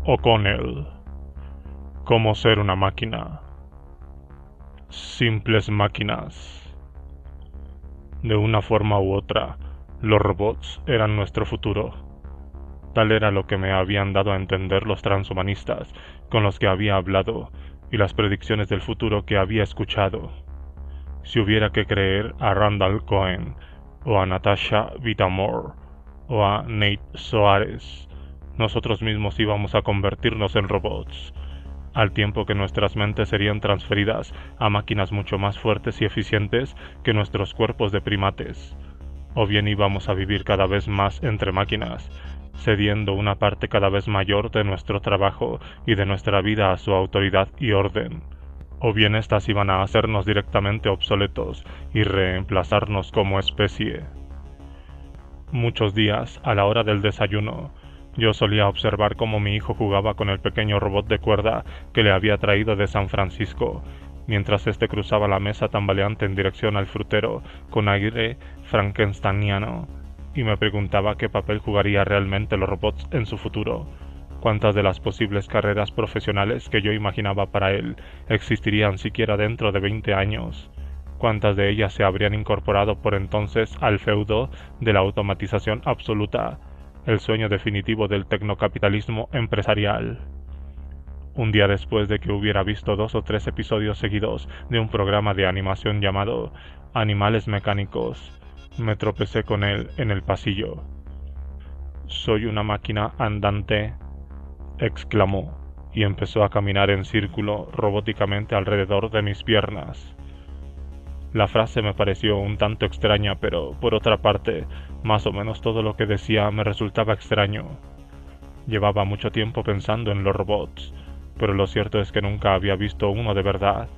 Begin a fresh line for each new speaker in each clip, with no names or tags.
O'Connell. ¿Cómo ser una máquina? Simples máquinas. De una forma u otra, los robots eran nuestro futuro. Tal era lo que me habían dado a entender los transhumanistas con los que había hablado y las predicciones del futuro que había escuchado. Si hubiera que creer a Randall Cohen, o a Natasha Vitamore, o a Nate Soares, nosotros mismos íbamos a convertirnos en robots, al tiempo que nuestras mentes serían transferidas a máquinas mucho más fuertes y eficientes que nuestros cuerpos de primates, o bien íbamos a vivir cada vez más entre máquinas, cediendo una parte cada vez mayor de nuestro trabajo y de nuestra vida a su autoridad y orden, o bien éstas iban a hacernos directamente obsoletos y reemplazarnos como especie. Muchos días, a la hora del desayuno, yo solía observar cómo mi hijo jugaba con el pequeño robot de cuerda que le había traído de San Francisco, mientras éste cruzaba la mesa tambaleante en dirección al frutero con aire frankensteiniano, y me preguntaba qué papel jugaría realmente los robots en su futuro, cuántas de las posibles carreras profesionales que yo imaginaba para él existirían siquiera dentro de 20 años, cuántas de ellas se habrían incorporado por entonces al feudo de la automatización absoluta, el sueño definitivo del tecnocapitalismo empresarial. Un día después de que hubiera visto 2 o 3 episodios seguidos de un programa de animación llamado Animales Mecánicos, me tropecé con él en el pasillo. «Soy una máquina andante», exclamó, y empezó a caminar en círculo robóticamente alrededor de mis piernas. La frase me pareció un tanto extraña, pero, por otra parte, más o menos todo lo que decía me resultaba extraño. Llevaba mucho tiempo pensando en los robots, pero lo cierto es que nunca había visto uno de verdad.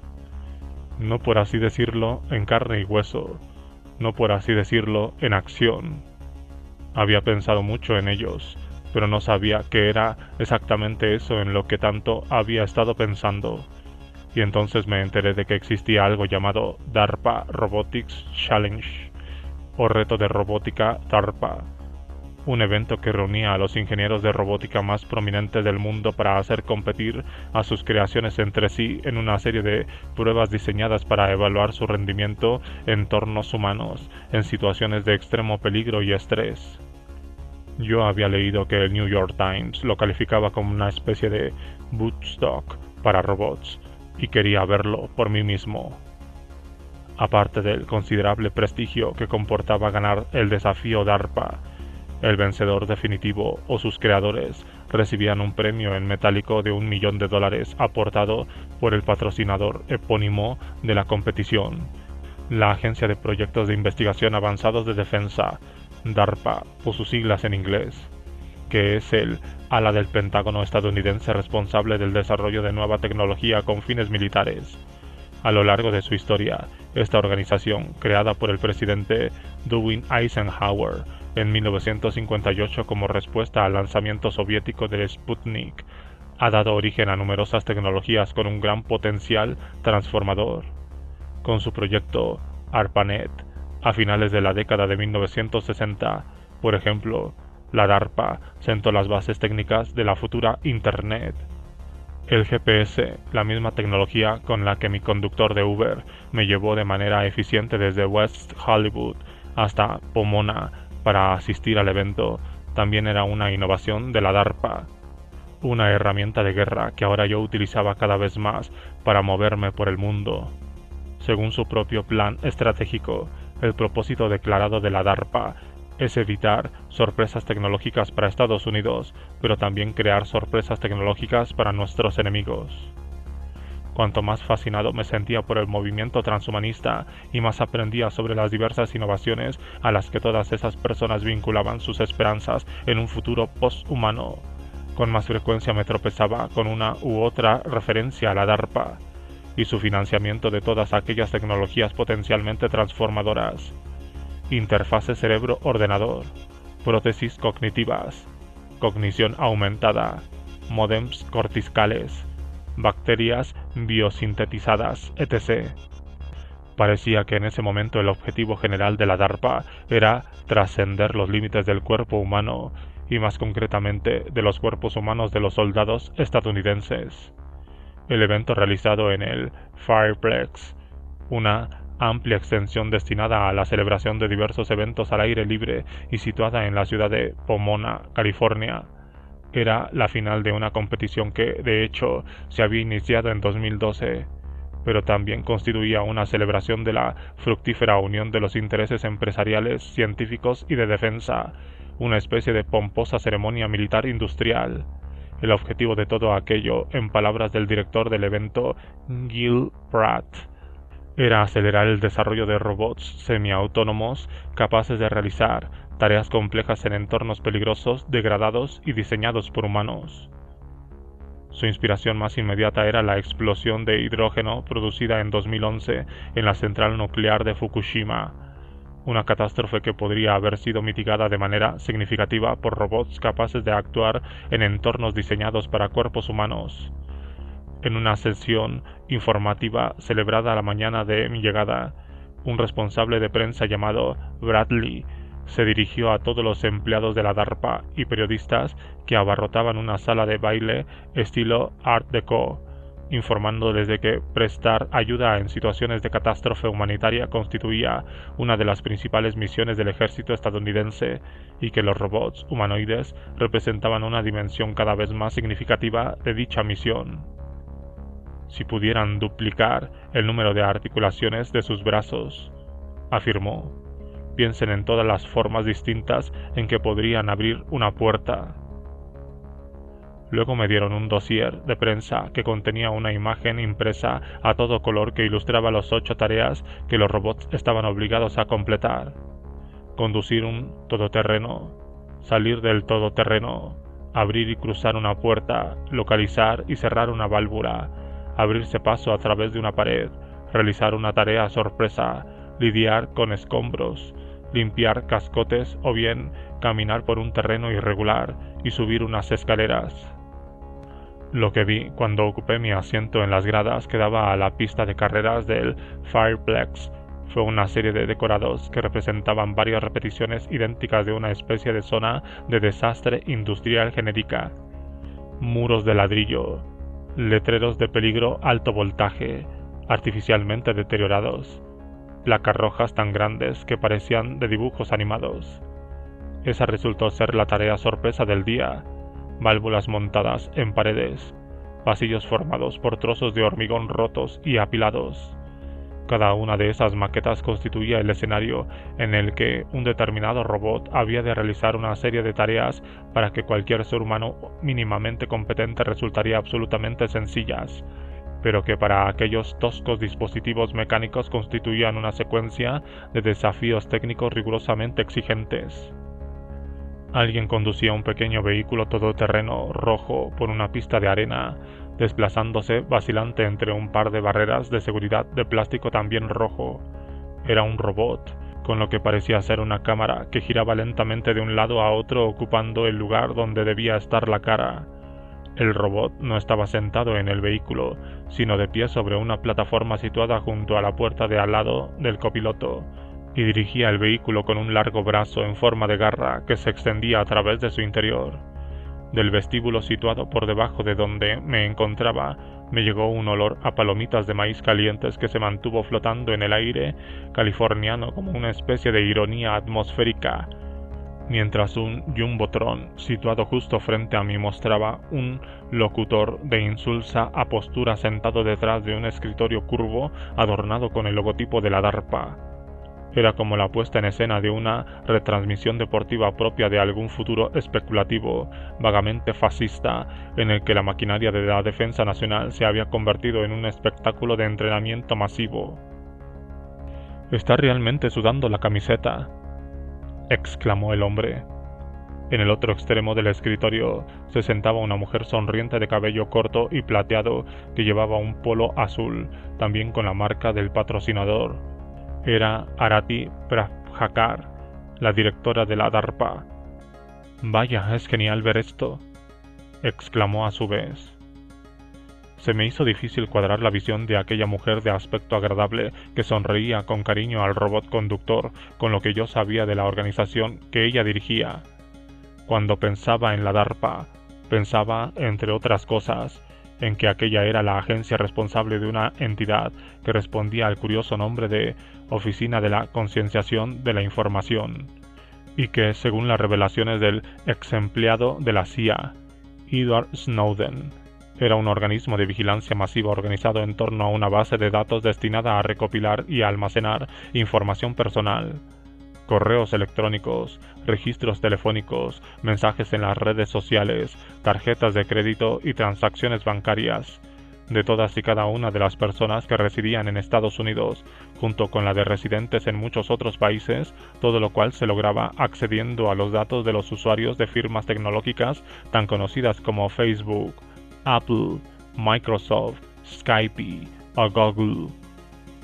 No por así decirlo, en carne y hueso, no por así decirlo, en acción. Había pensado mucho en ellos, pero no sabía qué era exactamente eso en lo que tanto había estado pensando. Y entonces me enteré de que existía algo llamado DARPA Robotics Challenge, o Reto de Robótica DARPA, un evento que reunía a los ingenieros de robótica más prominentes del mundo para hacer competir a sus creaciones entre sí en una serie de pruebas diseñadas para evaluar su rendimiento en entornos humanos, en situaciones de extremo peligro y estrés. Yo había leído que el New York Times lo calificaba como una especie de Woodstock para robots, y quería verlo por mí mismo. Aparte del considerable prestigio que comportaba ganar el desafío DARPA, el vencedor definitivo o sus creadores recibían un premio en metálico de $1 millón aportado por el patrocinador epónimo de la competición, la Agencia de Proyectos de Investigación Avanzados de Defensa, DARPA, por sus siglas en inglés, que es el ala del Pentágono estadounidense responsable del desarrollo de nueva tecnología con fines militares. A lo largo de su historia, esta organización, creada por el presidente Dwight Eisenhower en 1958 como respuesta al lanzamiento soviético del Sputnik, ha dado origen a numerosas tecnologías con un gran potencial transformador. Con su proyecto ARPANET, a finales de la década de 1960, por ejemplo, la DARPA sentó las bases técnicas de la futura Internet. El GPS, la misma tecnología con la que mi conductor de Uber me llevó de manera eficiente desde West Hollywood hasta Pomona para asistir al evento, también era una innovación de la DARPA, una herramienta de guerra que ahora yo utilizaba cada vez más para moverme por el mundo. Según su propio plan estratégico, el propósito declarado de la DARPA es evitar sorpresas tecnológicas para Estados Unidos, pero también crear sorpresas tecnológicas para nuestros enemigos. Cuanto más fascinado me sentía por el movimiento transhumanista y más aprendía sobre las diversas innovaciones a las que todas esas personas vinculaban sus esperanzas en un futuro post-humano, con más frecuencia me tropezaba con una u otra referencia a la DARPA y su financiamiento de todas aquellas tecnologías potencialmente transformadoras. Interfase cerebro-ordenador, prótesis cognitivas, cognición aumentada, módems corticales, bacterias biosintetizadas, etc. Parecía que en ese momento el objetivo general de la DARPA era trascender los límites del cuerpo humano y más concretamente de los cuerpos humanos de los soldados estadounidenses. El evento realizado en el Fireplex, una amplia extensión destinada a la celebración de diversos eventos al aire libre y situada en la ciudad de Pomona, California, era la final de una competición que, de hecho, se había iniciado en 2012, pero también constituía una celebración de la fructífera unión de los intereses empresariales, científicos y de defensa, una especie de pomposa ceremonia militar industrial. El objetivo de todo aquello, en palabras del director del evento, Gil Pratt, era acelerar el desarrollo de robots semiautónomos capaces de realizar tareas complejas en entornos peligrosos, degradados y diseñados por humanos. Su inspiración más inmediata era la explosión de hidrógeno producida en 2011 en la central nuclear de Fukushima, una catástrofe que podría haber sido mitigada de manera significativa por robots capaces de actuar en entornos diseñados para cuerpos humanos. En una sesión informativa celebrada a la mañana de mi llegada, un responsable de prensa llamado Bradley se dirigió a todos los empleados de la DARPA y periodistas que abarrotaban una sala de baile estilo Art Deco, informándoles de que prestar ayuda en situaciones de catástrofe humanitaria constituía una de las principales misiones del ejército estadounidense y que los robots humanoides representaban una dimensión cada vez más significativa de dicha misión. Si pudieran duplicar el número de articulaciones de sus brazos, afirmó, piensen en todas las formas distintas en que podrían abrir una puerta. Luego me dieron un dossier de prensa que contenía una imagen impresa a todo color que ilustraba las 8 tareas que los robots estaban obligados a completar: conducir un todoterreno, salir del todoterreno, abrir y cruzar una puerta, localizar y cerrar una válvula, abrirse paso a través de una pared, realizar una tarea sorpresa, lidiar con escombros, limpiar cascotes o bien caminar por un terreno irregular y subir unas escaleras. Lo que vi cuando ocupé mi asiento en las gradas que daba a la pista de carreras del Fireplex fue una serie de decorados que representaban varias repeticiones idénticas de una especie de zona de desastre industrial genérica. Muros de ladrillo, letreros de peligro alto voltaje, artificialmente deteriorados, placas rojas tan grandes que parecían de dibujos animados. Esa resultó ser la tarea sorpresa del día: válvulas montadas en paredes, pasillos formados por trozos de hormigón rotos y apilados. Cada una de esas maquetas constituía el escenario en el que un determinado robot había de realizar una serie de tareas para que cualquier ser humano mínimamente competente resultaría absolutamente sencillas, pero que para aquellos toscos dispositivos mecánicos constituían una secuencia de desafíos técnicos rigurosamente exigentes. Alguien conducía un pequeño vehículo todoterreno rojo por una pista de arena, desplazándose vacilante entre un par de barreras de seguridad de plástico también rojo. Era un robot, con lo que parecía ser una cámara que giraba lentamente de un lado a otro ocupando el lugar donde debía estar la cara. El robot no estaba sentado en el vehículo, sino de pie sobre una plataforma situada junto a la puerta de al lado del copiloto, y dirigía el vehículo con un largo brazo en forma de garra que se extendía a través de su interior. Del vestíbulo situado por debajo de donde me encontraba, me llegó un olor a palomitas de maíz calientes que se mantuvo flotando en el aire californiano como una especie de ironía atmosférica, mientras un jumbotron situado justo frente a mí mostraba un locutor de insulsa apostura sentado detrás de un escritorio curvo adornado con el logotipo de la DARPA. Era como la puesta en escena de una retransmisión deportiva propia de algún futuro especulativo, vagamente fascista, en el que la maquinaria de la defensa nacional se había convertido en un espectáculo de entrenamiento masivo. «¿Está realmente sudando la camiseta?», exclamó el hombre. En el otro extremo del escritorio se sentaba una mujer sonriente de cabello corto y plateado que llevaba un polo azul, también con la marca del patrocinador. Era Arati Prabhakar, la directora de la DARPA. «Vaya, es genial ver esto», exclamó a su vez. Se me hizo difícil cuadrar la visión de aquella mujer de aspecto agradable que sonreía con cariño al robot conductor con lo que yo sabía de la organización que ella dirigía. Cuando pensaba en la DARPA, pensaba, entre otras cosas, en que aquella era la agencia responsable de una entidad que respondía al curioso nombre de Oficina de la Concienciación de la Información, y que, según las revelaciones del ex empleado de la CIA, Edward Snowden, era un organismo de vigilancia masiva organizado en torno a una base de datos destinada a recopilar y a almacenar información personal, correos electrónicos, registros telefónicos, mensajes en las redes sociales, tarjetas de crédito y transacciones bancarias de todas y cada una de las personas que residían en Estados Unidos, junto con la de residentes en muchos otros países, todo lo cual se lograba accediendo a los datos de los usuarios de firmas tecnológicas tan conocidas como Facebook, Apple, Microsoft, Skype o Google.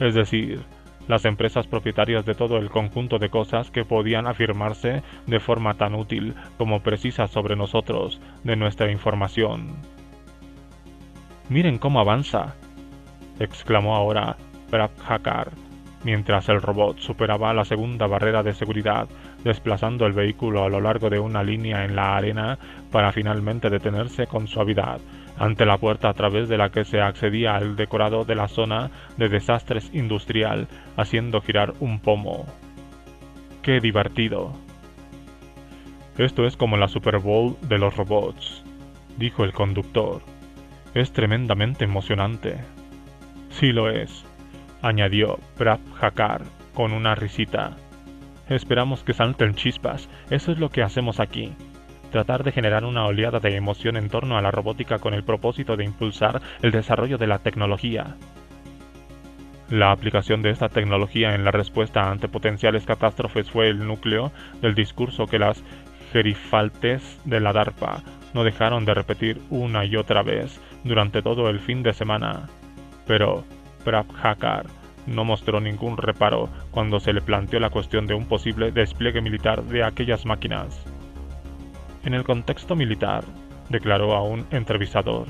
Es decir, las empresas propietarias de todo el conjunto de cosas que podían afirmarse de forma tan útil como precisa sobre nosotros, de nuestra información. «Miren cómo avanza», exclamó ahora Prabhakar, mientras el robot superaba la segunda barrera de seguridad, desplazando el vehículo a lo largo de una línea en la arena para finalmente detenerse con suavidad ante la puerta a través de la que se accedía al decorado de la zona de desastres industrial, haciendo girar un pomo. ¡Qué divertido! «Esto es como la Super Bowl de los robots», dijo el conductor. «Es tremendamente emocionante». «Sí lo es», añadió Prabhakar con una risita. «Esperamos que salten chispas, eso es lo que hacemos aquí. Tratar de generar una oleada de emoción en torno a la robótica con el propósito de impulsar el desarrollo de la tecnología». La aplicación de esta tecnología en la respuesta ante potenciales catástrofes fue el núcleo del discurso que las gerifaltes de la DARPA no dejaron de repetir una y otra vez durante todo el fin de semana. Pero Prabhakar no mostró ningún reparo cuando se le planteó la cuestión de un posible despliegue militar de aquellas máquinas. «En el contexto militar», declaró a un entrevistador,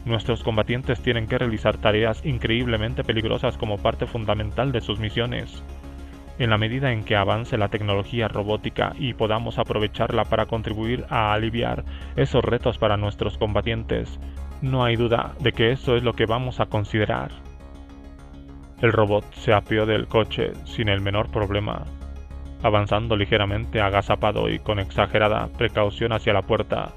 «nuestros combatientes tienen que realizar tareas increíblemente peligrosas como parte fundamental de sus misiones. En la medida en que avance la tecnología robótica y podamos aprovecharla para contribuir a aliviar esos retos para nuestros combatientes, no hay duda de que eso es lo que vamos a considerar». El robot se apeó del coche sin el menor problema, avanzando ligeramente agazapado y con exagerada precaución hacia la puerta.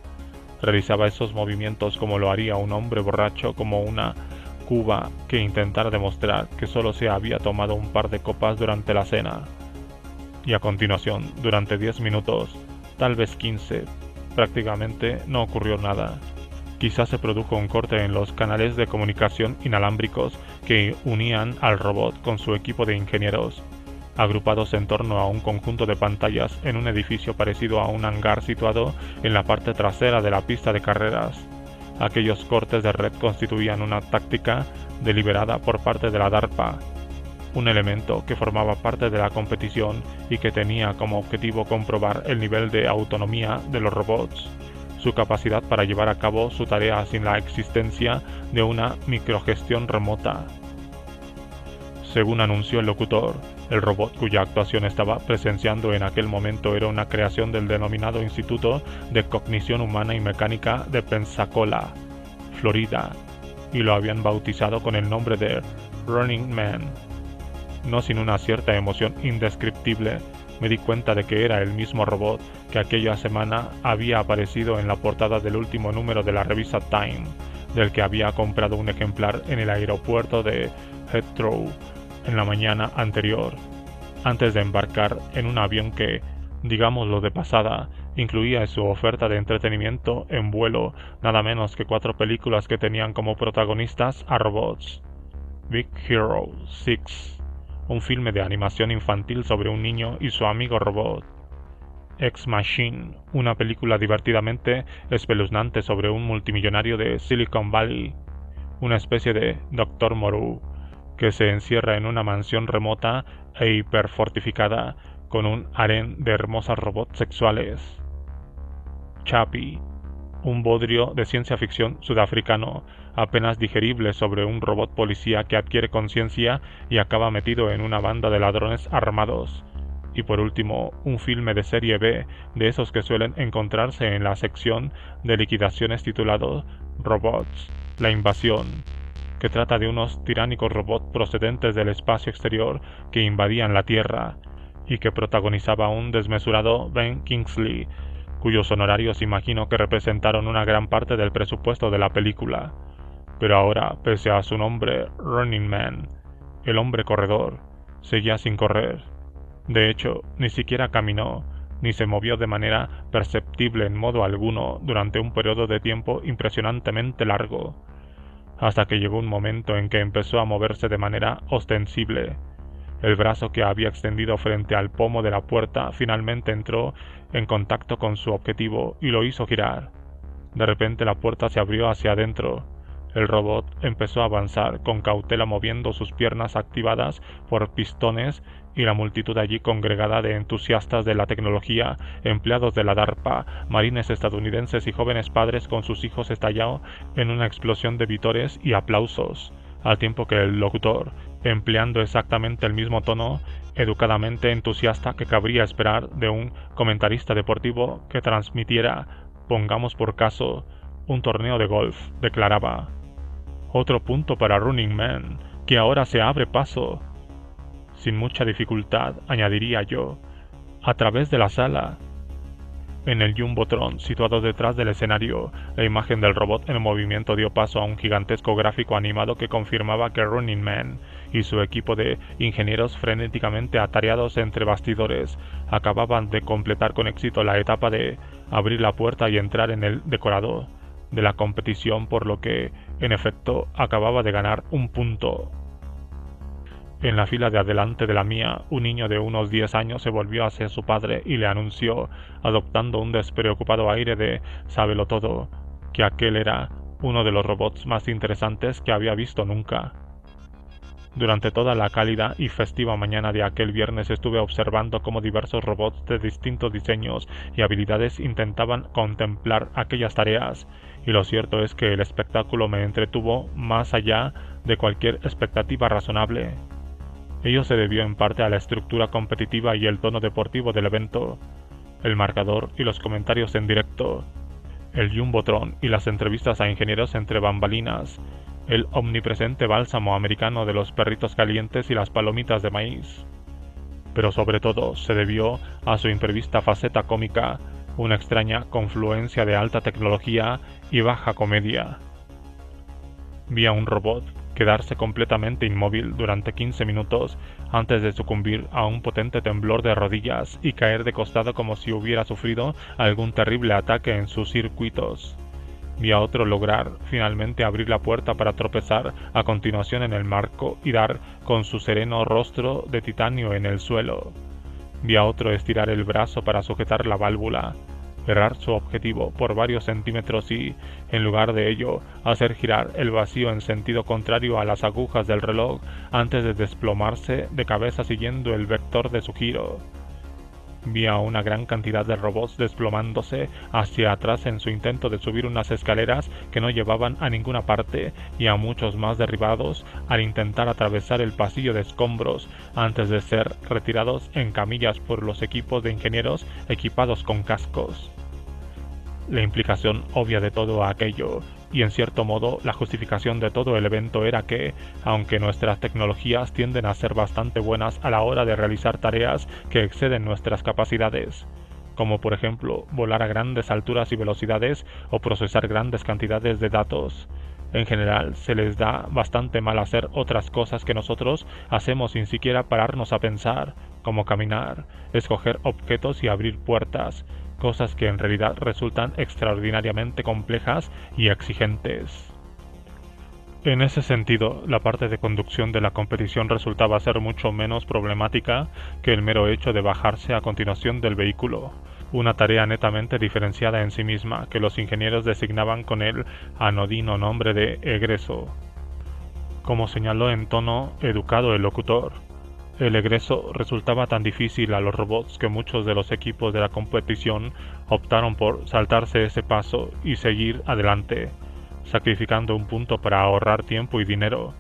Realizaba esos movimientos como lo haría un hombre borracho como una cuba que intentara demostrar que solo se había tomado un par de copas durante la cena. Y a continuación, durante 10 minutos, tal vez 15, prácticamente no ocurrió nada. Quizás se produjo un corte en los canales de comunicación inalámbricos que unían al robot con su equipo de ingenieros, agrupados en torno a un conjunto de pantallas en un edificio parecido a un hangar situado en la parte trasera de la pista de carreras. Aquellos cortes de red constituían una táctica deliberada por parte de la DARPA, un elemento que formaba parte de la competición y que tenía como objetivo comprobar el nivel de autonomía de los robots, su capacidad para llevar a cabo su tarea sin la existencia de una microgestión remota. Según anunció el locutor, el robot cuya actuación estaba presenciando en aquel momento era una creación del denominado Instituto de Cognición Humana y Mecánica de Pensacola, Florida, y lo habían bautizado con el nombre de Running Man. No sin una cierta emoción indescriptible, me di cuenta de que era el mismo robot que aquella semana había aparecido en la portada del último número de la revista Time, del que había comprado un ejemplar en el aeropuerto de Heathrow en la mañana anterior, antes de embarcar en un avión que, digámoslo de pasada, incluía en su oferta de entretenimiento en vuelo nada menos que 4 películas que tenían como protagonistas a robots. Big Hero 6, un filme de animación infantil sobre un niño y su amigo robot. Ex Machine, una película divertidamente espeluznante sobre un multimillonario de Silicon Valley, una especie de Dr. Moreau, que se encierra en una mansión remota e hiperfortificada con un harén de hermosas robots sexuales. Chappie, un bodrio de ciencia ficción sudafricano apenas digerible sobre un robot policía que adquiere conciencia y acaba metido en una banda de ladrones armados, Y por último, un filme de serie B, de esos que suelen encontrarse en la sección de liquidaciones titulado Robots, la invasión, que trata de unos tiránicos robots procedentes del espacio exterior que invadían la Tierra, y que protagonizaba un desmesurado Ben Kingsley, cuyos honorarios imagino que representaron una gran parte del presupuesto de la película. Pero ahora, pese a su nombre Running Man, el hombre corredor, seguía sin correr. De hecho, ni siquiera caminó, ni se movió de manera perceptible en modo alguno durante un periodo de tiempo impresionantemente largo, hasta que llegó un momento en que empezó a moverse de manera ostensible. El brazo que había extendido frente al pomo de la puerta finalmente entró en contacto con su objetivo y lo hizo girar. De repente la puerta se abrió hacia adentro. El robot empezó a avanzar con cautela, moviendo sus piernas activadas por pistones, y la multitud allí congregada de entusiastas de la tecnología, empleados de la DARPA, marines estadounidenses y jóvenes padres con sus hijos estalló en una explosión de vítores y aplausos, al tiempo que el locutor, empleando exactamente el mismo tono educadamente entusiasta que cabría esperar de un comentarista deportivo que transmitiera, pongamos por caso, un torneo de golf, declaraba: «Otro punto para Running Man, que ahora se abre paso». Sin mucha dificultad, añadiría yo, a través de la sala. En el Jumbotron, situado detrás del escenario, la imagen del robot en movimiento dio paso a un gigantesco gráfico animado que confirmaba que Running Man y su equipo de ingenieros frenéticamente atareados entre bastidores acababan de completar con éxito la etapa de abrir la puerta y entrar en el decorado de la competición, por lo que, en efecto, acababa de ganar un punto. En la fila de adelante de la mía, un niño de unos 10 años se volvió hacia su padre y le anunció, adoptando un despreocupado aire de sábelo-todo, que aquel era uno de los robots más interesantes que había visto nunca. Durante toda la cálida y festiva mañana de aquel viernes estuve observando cómo diversos robots de distintos diseños y habilidades intentaban contemplar aquellas tareas, y lo cierto es que el espectáculo me entretuvo más allá de cualquier expectativa razonable. Ello se debió en parte a la estructura competitiva y el tono deportivo del evento, el marcador y los comentarios en directo, el Jumbotron y las entrevistas a ingenieros entre bambalinas, el omnipresente bálsamo americano de los perritos calientes y las palomitas de maíz. Pero sobre todo se debió a su imprevista faceta cómica, una extraña confluencia de alta tecnología y baja comedia. Vi a un robot quedarse completamente inmóvil durante 15 minutos antes de sucumbir a un potente temblor de rodillas y caer de costado como si hubiera sufrido algún terrible ataque en sus circuitos. Vi a otro lograr finalmente abrir la puerta para tropezar a continuación en el marco y dar con su sereno rostro de titanio en el suelo. Vi a otro estirar el brazo para sujetar la válvula, errar su objetivo por varios centímetros y, en lugar de ello, hacer girar el vacío en sentido contrario a las agujas del reloj antes de desplomarse de cabeza siguiendo el vector de su giro. Vi a una gran cantidad de robots desplomándose hacia atrás en su intento de subir unas escaleras que no llevaban a ninguna parte, y a muchos más derribados al intentar atravesar el pasillo de escombros antes de ser retirados en camillas por los equipos de ingenieros equipados con cascos. La implicación obvia de todo aquello, y en cierto modo la justificación de todo el evento, era que, aunque nuestras tecnologías tienden a ser bastante buenas a la hora de realizar tareas que exceden nuestras capacidades, como por ejemplo volar a grandes alturas y velocidades o procesar grandes cantidades de datos, en general se les da bastante mal hacer otras cosas que nosotros hacemos sin siquiera pararnos a pensar, como caminar, escoger objetos y abrir puertas, cosas que en realidad resultan extraordinariamente complejas y exigentes. En ese sentido, la parte de conducción de la competición resultaba ser mucho menos problemática que el mero hecho de bajarse a continuación del vehículo, una tarea netamente diferenciada en sí misma que los ingenieros designaban con el anodino nombre de egreso. Como señaló en tono educado el locutor, el egreso resultaba tan difícil a los robots que muchos de los equipos de la competición optaron por saltarse ese paso y seguir adelante, sacrificando un punto para ahorrar tiempo y dinero.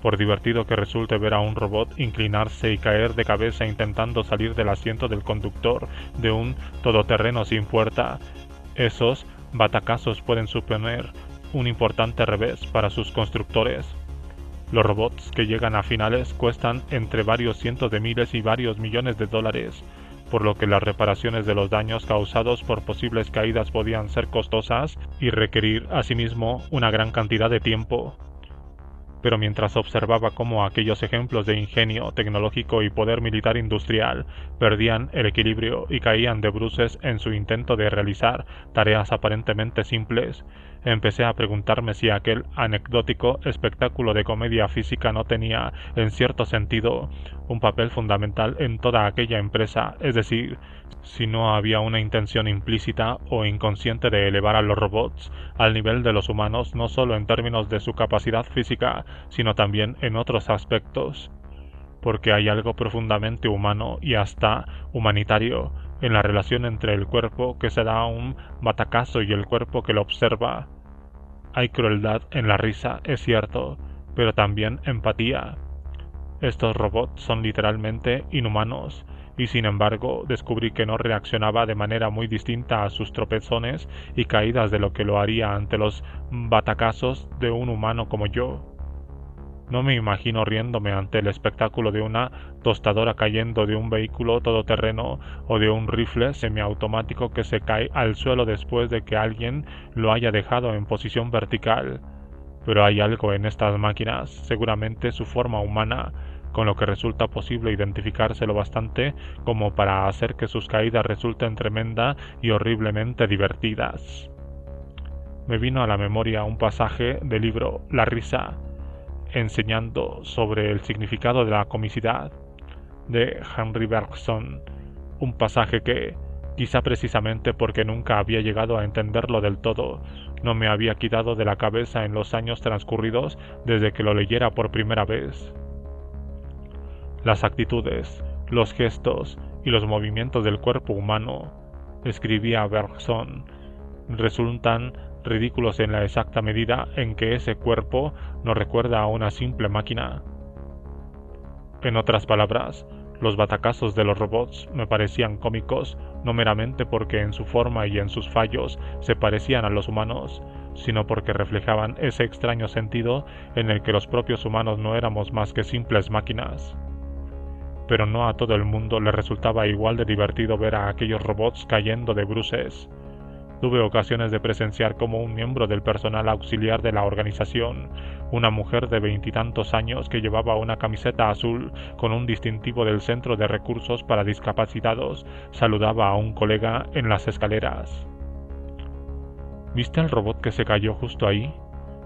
Por divertido que resulte ver a un robot inclinarse y caer de cabeza intentando salir del asiento del conductor de un todoterreno sin puerta, esos batacazos pueden suponer un importante revés para sus constructores. Los robots que llegan a finales cuestan entre varios cientos de miles y varios millones de dólares, por lo que las reparaciones de los daños causados por posibles caídas podían ser costosas y requerir asimismo una gran cantidad de tiempo. Pero mientras observaba cómo aquellos ejemplos de ingenio tecnológico y poder militar industrial perdían el equilibrio y caían de bruces en su intento de realizar tareas aparentemente simples, empecé a preguntarme si aquel anecdótico espectáculo de comedia física no tenía, en cierto sentido, un papel fundamental en toda aquella empresa, es decir, si no había una intención implícita o inconsciente de elevar a los robots al nivel de los humanos, no solo en términos de su capacidad física, sino también en otros aspectos, porque hay algo profundamente humano y hasta humanitario en la relación entre el cuerpo que se da un batacazo y el cuerpo que lo observa. Hay crueldad en la risa, es cierto, pero también empatía. Estos robots son literalmente inhumanos, y sin embargo descubrí que no reaccionaba de manera muy distinta a sus tropezones y caídas de lo que lo haría ante los batacazos de un humano como yo. No me imagino riéndome ante el espectáculo de una tostadora cayendo de un vehículo todoterreno o de un rifle semiautomático que se cae al suelo después de que alguien lo haya dejado en posición vertical. Pero hay algo en estas máquinas, seguramente su forma humana, con lo que resulta posible identificarse lo bastante como para hacer que sus caídas resulten tremenda y horriblemente divertidas. Me vino a la memoria un pasaje del libro La risa, enseñando sobre el significado de la comicidad, de Henry Bergson, un pasaje que, quizá precisamente porque nunca había llegado a entenderlo del todo, no me había quitado de la cabeza en los años transcurridos desde que lo leyera por primera vez. Las actitudes, los gestos y los movimientos del cuerpo humano, escribía Bergson, resultan ridículos en la exacta medida en que ese cuerpo nos recuerda a una simple máquina. En otras palabras, los batacazos de los robots me parecían cómicos no meramente porque en su forma y en sus fallos se parecían a los humanos, sino porque reflejaban ese extraño sentido en el que los propios humanos no éramos más que simples máquinas. Pero no a todo el mundo le resultaba igual de divertido ver a aquellos robots cayendo de bruces. Tuve ocasiones de presenciar cómo un miembro del personal auxiliar de la organización, una mujer de 20 y tantos años que llevaba una camiseta azul con un distintivo del Centro de Recursos para Discapacitados, saludaba a un colega en las escaleras. ¿Viste al robot que se cayó justo ahí?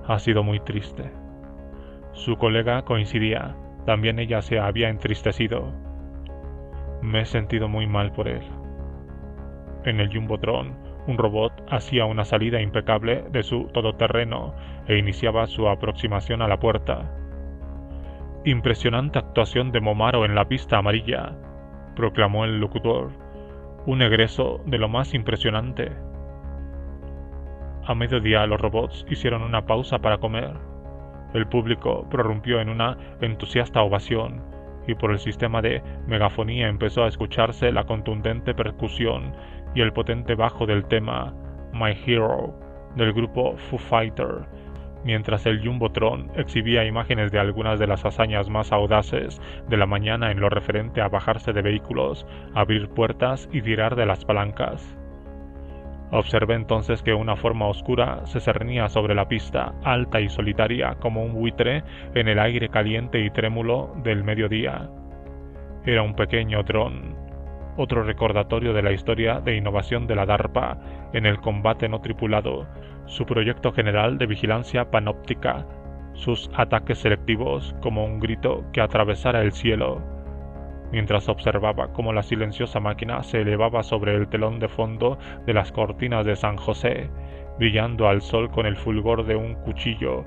Ha sido muy triste. Su colega coincidía, también ella se había entristecido. Me he sentido muy mal por él. En el Jumbotron, un robot hacía una salida impecable de su todoterreno e iniciaba su aproximación a la puerta. «Impresionante actuación de Momaro en la pista amarilla», proclamó el locutor. «Un egreso de lo más impresionante». A mediodía los robots hicieron una pausa para comer. El público prorrumpió en una entusiasta ovación, y por el sistema de megafonía empezó a escucharse la contundente percusión y el potente bajo del tema My Hero del grupo Foo Fighter, mientras el Jumbotron exhibía imágenes de algunas de las hazañas más audaces de la mañana en lo referente a bajarse de vehículos, abrir puertas y tirar de las palancas. Observé entonces que una forma oscura se cernía sobre la pista, alta y solitaria como un buitre en el aire caliente y trémulo del mediodía. Era un pequeño dron, otro recordatorio de la historia de innovación de la DARPA en el combate no tripulado, su proyecto general de vigilancia panóptica, sus ataques selectivos como un grito que atravesara el cielo. Mientras observaba cómo la silenciosa máquina se elevaba sobre el telón de fondo de las cortinas de San José, brillando al sol con el fulgor de un cuchillo,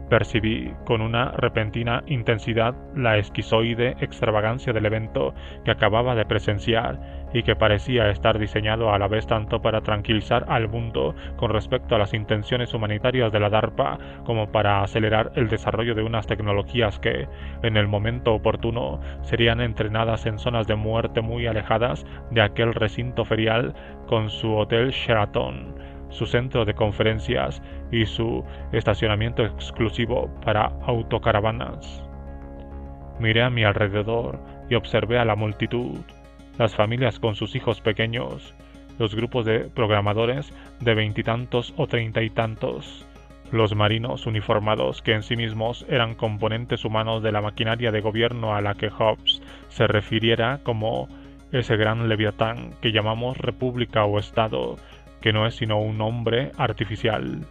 Percibí con una repentina intensidad la esquizoide extravagancia del evento que acababa de presenciar y que parecía estar diseñado a la vez tanto para tranquilizar al mundo con respecto a las intenciones humanitarias de la DARPA como para acelerar el desarrollo de unas tecnologías que, en el momento oportuno, serían entrenadas en zonas de muerte muy alejadas de aquel recinto ferial con su Hotel Sheraton, su centro de conferencias y su estacionamiento exclusivo para autocaravanas. Miré a mi alrededor y observé a la multitud, las familias con sus hijos pequeños, los grupos de programadores de 20 y tantos o 30 y tantos, los marinos uniformados que en sí mismos eran componentes humanos de la maquinaria de gobierno a la que Hobbes se refiriera como ese gran leviatán que llamamos república o estado, que no es sino un hombre artificial.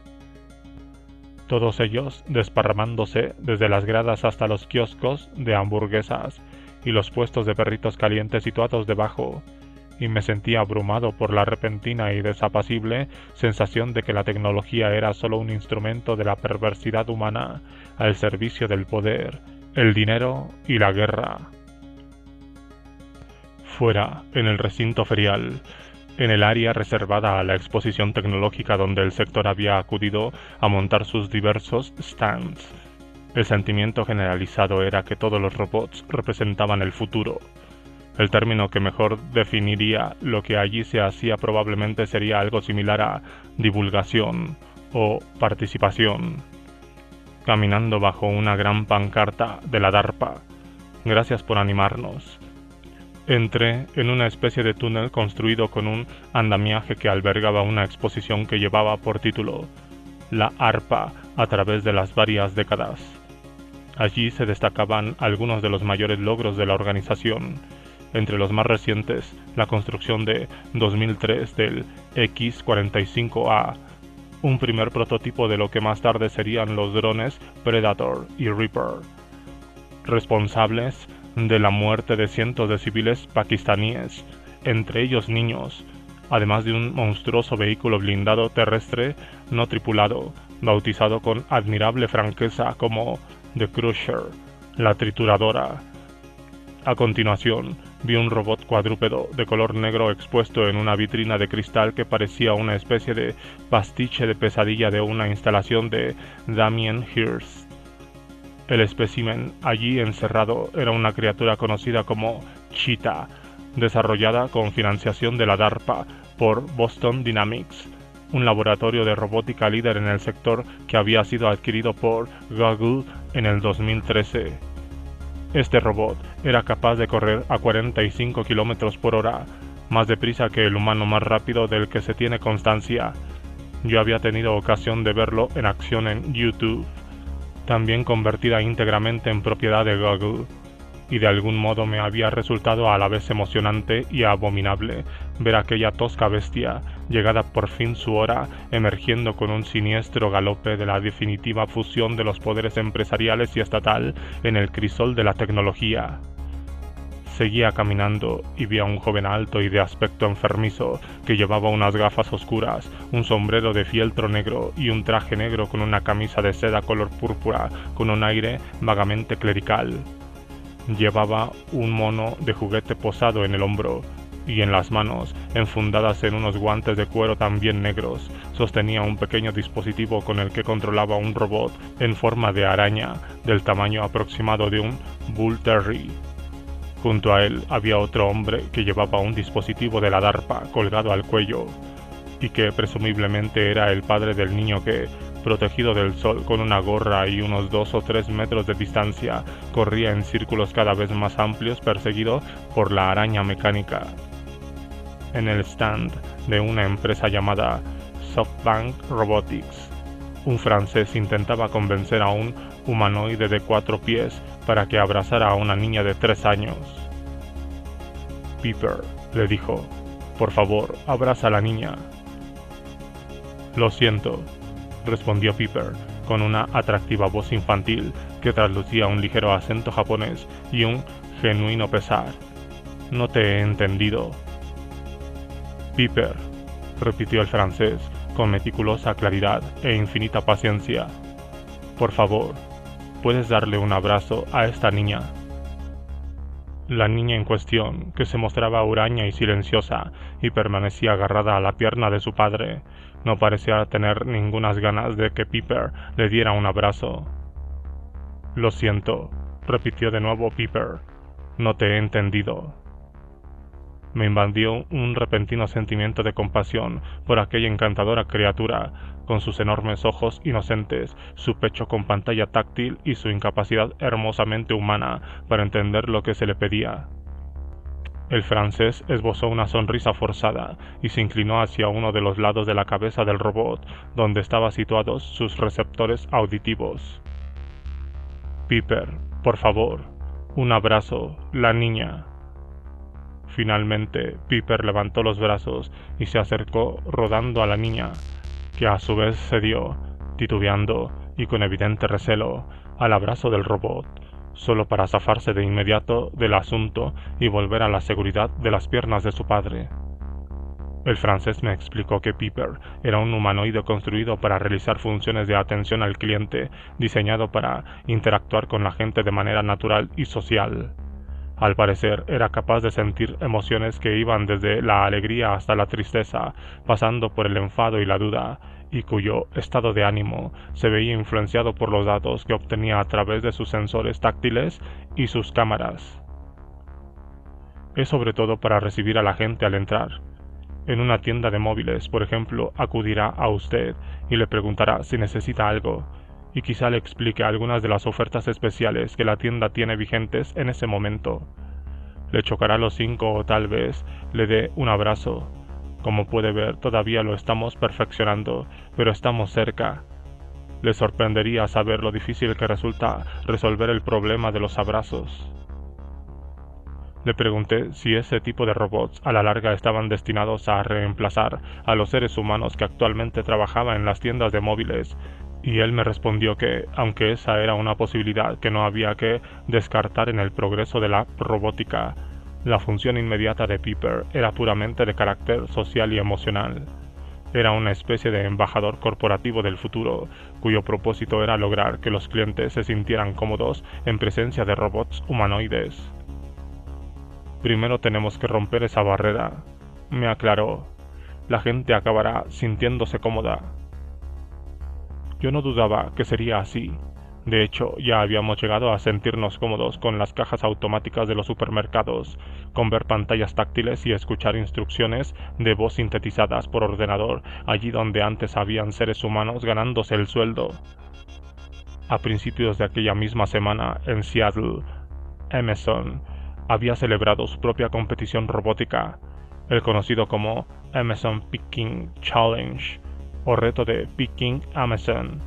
Todos ellos desparramándose desde las gradas hasta los kioscos de hamburguesas y los puestos de perritos calientes situados debajo, y me sentía abrumado por la repentina y desapacible sensación de que la tecnología era solo un instrumento de la perversidad humana al servicio del poder, el dinero y la guerra. Fuera, en el recinto ferial, en el área reservada a la exposición tecnológica donde el sector había acudido a montar sus diversos stands, el sentimiento generalizado era que todos los robots representaban el futuro. El término que mejor definiría lo que allí se hacía probablemente sería algo similar a divulgación o participación. Caminando bajo una gran pancarta de la DARPA, gracias por animarnos. Entré en una especie de túnel construido con un andamiaje que albergaba una exposición que llevaba por título La ARPA a través de las varias décadas. Allí se destacaban algunos de los mayores logros de la organización, entre los más recientes la construcción de 2003 del X-45A, un primer prototipo de lo que más tarde serían los drones Predator y Reaper, responsables de la muerte de cientos de civiles pakistaníes, entre ellos niños, además de un monstruoso vehículo blindado terrestre no tripulado, bautizado con admirable franqueza como The Crusher, la trituradora. A continuación, vi un robot cuadrúpedo de color negro expuesto en una vitrina de cristal que parecía una especie de pastiche de pesadilla de una instalación de Damien Hirst. El espécimen allí encerrado era una criatura conocida como Cheetah, desarrollada con financiación de la DARPA por Boston Dynamics, un laboratorio de robótica líder en el sector que había sido adquirido por Google en el 2013. Este robot era capaz de correr a 45 km por hora, más deprisa que el humano más rápido del que se tiene constancia. Yo había tenido ocasión de verlo en acción en YouTube, también convertida íntegramente en propiedad de Google, y de algún modo me había resultado a la vez emocionante y abominable ver aquella tosca bestia, llegada por fin su hora, emergiendo con un siniestro galope de la definitiva fusión de los poderes empresariales y estatal en el crisol de la tecnología. Seguía caminando y vi a un joven alto y de aspecto enfermizo que llevaba unas gafas oscuras, un sombrero de fieltro negro y un traje negro con una camisa de seda color púrpura con un aire vagamente clerical. Llevaba un mono de juguete posado en el hombro y en las manos, enfundadas en unos guantes de cuero también negros, sostenía un pequeño dispositivo con el que controlaba un robot en forma de araña del tamaño aproximado de un Bull Terrier. Junto a él había otro hombre que llevaba un dispositivo de la DARPA colgado al cuello y que presumiblemente era el padre del niño que, protegido del sol con una gorra y unos 2 o 3 metros de distancia, corría en círculos cada vez más amplios perseguido por la araña mecánica. En el stand de una empresa llamada SoftBank Robotics, un francés intentaba convencer a un humanoide de 4 pies para que abrazara a una niña de 3 años. Piper, le dijo, por favor, abraza a la niña. Lo siento, respondió Piper, con una atractiva voz infantil que traslucía un ligero acento japonés y un genuino pesar. No te he entendido. Piper, repitió el francés, con meticulosa claridad e infinita paciencia. Por favor, ¿puedes darle un abrazo a esta niña? La niña en cuestión, que se mostraba huraña y silenciosa y permanecía agarrada a la pierna de su padre, no parecía tener ningunas ganas de que Piper le diera un abrazo. «Lo siento», repitió de nuevo Piper, «no te he entendido». Me invadió un repentino sentimiento de compasión por aquella encantadora criatura, con sus enormes ojos inocentes, su pecho con pantalla táctil y su incapacidad hermosamente humana para entender lo que se le pedía. El francés esbozó una sonrisa forzada y se inclinó hacia uno de los lados de la cabeza del robot, donde estaban situados sus receptores auditivos. «Piper, por favor, un abrazo, la niña». Finalmente, Piper levantó los brazos y se acercó rodando a la niña, que a su vez cedió, titubeando y con evidente recelo, al abrazo del robot, solo para zafarse de inmediato del asunto y volver a la seguridad de las piernas de su padre. El francés me explicó que Piper era un humanoide construido para realizar funciones de atención al cliente, diseñado para interactuar con la gente de manera natural y social. Al parecer, era capaz de sentir emociones que iban desde la alegría hasta la tristeza, pasando por el enfado y la duda, y cuyo estado de ánimo se veía influenciado por los datos que obtenía a través de sus sensores táctiles y sus cámaras. Es sobre todo para recibir a la gente al entrar. En una tienda de móviles, por ejemplo, acudirá a usted y le preguntará si necesita algo, y quizá le explique algunas de las ofertas especiales que la tienda tiene vigentes en ese momento. Le chocará los 5 o tal vez le dé un abrazo. Como puede ver, todavía lo estamos perfeccionando, pero estamos cerca. Le sorprendería saber lo difícil que resulta resolver el problema de los abrazos. Le pregunté si ese tipo de robots a la larga estaban destinados a reemplazar a los seres humanos que actualmente trabajaban en las tiendas de móviles, y él me respondió que, aunque esa era una posibilidad que no había que descartar en el progreso de la robótica, la función inmediata de Piper era puramente de carácter social y emocional. Era una especie de embajador corporativo del futuro, cuyo propósito era lograr que los clientes se sintieran cómodos en presencia de robots humanoides. «Primero tenemos que romper esa barrera», me aclaró. «La gente acabará sintiéndose cómoda». Yo no dudaba que sería así. De hecho, ya habíamos llegado a sentirnos cómodos con las cajas automáticas de los supermercados, con ver pantallas táctiles y escuchar instrucciones de voz sintetizadas por ordenador allí donde antes habían seres humanos ganándose el sueldo. A principios de aquella misma semana, en Seattle, Amazon había celebrado su propia competición robótica, el conocido como Amazon Picking Challenge, o reto de Picking Amazon,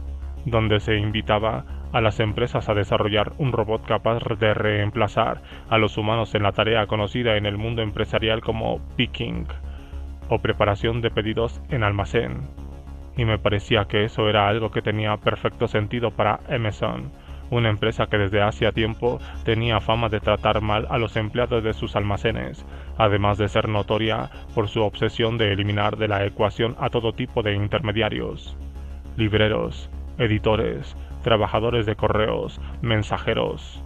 donde se invitaba a las empresas a desarrollar un robot capaz de reemplazar a los humanos en la tarea conocida en el mundo empresarial como picking, o preparación de pedidos en almacén. Y me parecía que eso era algo que tenía perfecto sentido para Amazon, una empresa que desde hacía tiempo tenía fama de tratar mal a los empleados de sus almacenes, además de ser notoria por su obsesión de eliminar de la ecuación a todo tipo de intermediarios: libreros, editores, trabajadores de correos, mensajeros.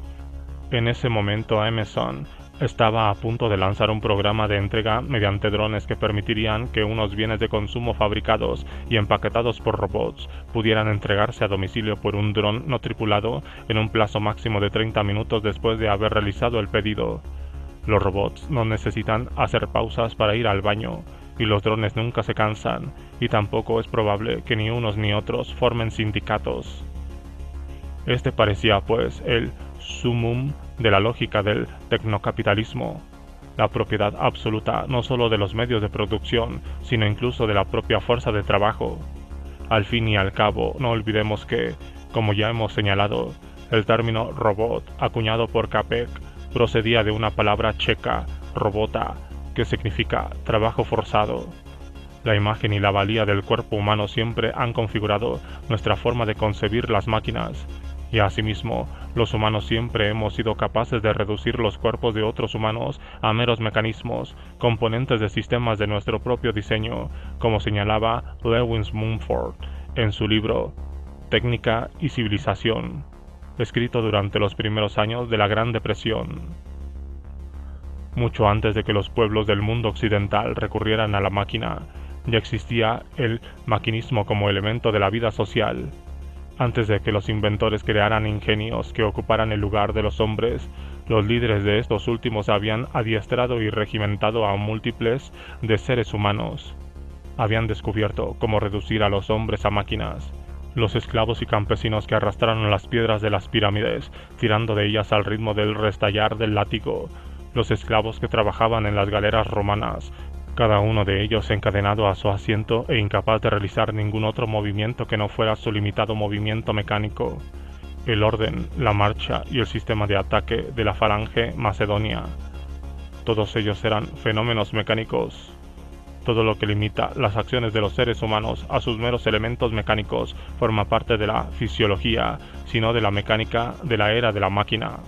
En ese momento Amazon estaba a punto de lanzar un programa de entrega mediante drones que permitirían que unos bienes de consumo fabricados y empaquetados por robots pudieran entregarse a domicilio por un dron no tripulado en un plazo máximo de 30 minutos después de haber realizado el pedido. Los robots no necesitan hacer pausas para ir al baño, y los drones nunca se cansan, y tampoco es probable que ni unos ni otros formen sindicatos. Este parecía, pues, el sumum de la lógica del tecnocapitalismo, la propiedad absoluta no solo de los medios de producción, sino incluso de la propia fuerza de trabajo. Al fin y al cabo, no olvidemos que, como ya hemos señalado, el término robot, acuñado por Capek, procedía de una palabra checa, robota, que significa trabajo forzado. La imagen y la valía del cuerpo humano siempre han configurado nuestra forma de concebir las máquinas, y asimismo, los humanos siempre hemos sido capaces de reducir los cuerpos de otros humanos a meros mecanismos, componentes de sistemas de nuestro propio diseño, como señalaba Lewis Mumford en su libro técnica y civilización, escrito durante los primeros años de la Gran Depresión. Mucho antes de que los pueblos del mundo occidental recurrieran a la máquina, ya existía el maquinismo como elemento de la vida social. Antes de que los inventores crearan ingenios que ocuparan el lugar de los hombres, los líderes de estos últimos habían adiestrado y regimentado a múltiples de seres humanos. Habían descubierto cómo reducir a los hombres a máquinas. Los esclavos y campesinos que arrastraron las piedras de las pirámides, tirando de ellas al ritmo del restallar del látigo. Los esclavos que trabajaban en las galeras romanas, cada uno de ellos encadenado a su asiento e incapaz de realizar ningún otro movimiento que no fuera su limitado movimiento mecánico. El orden, la marcha y el sistema de ataque de la falange macedonia. Todos ellos eran fenómenos mecánicos. Todo lo que limita las acciones de los seres humanos a sus meros elementos mecánicos forma parte de la fisiología, sino de la mecánica de la era de la máquina.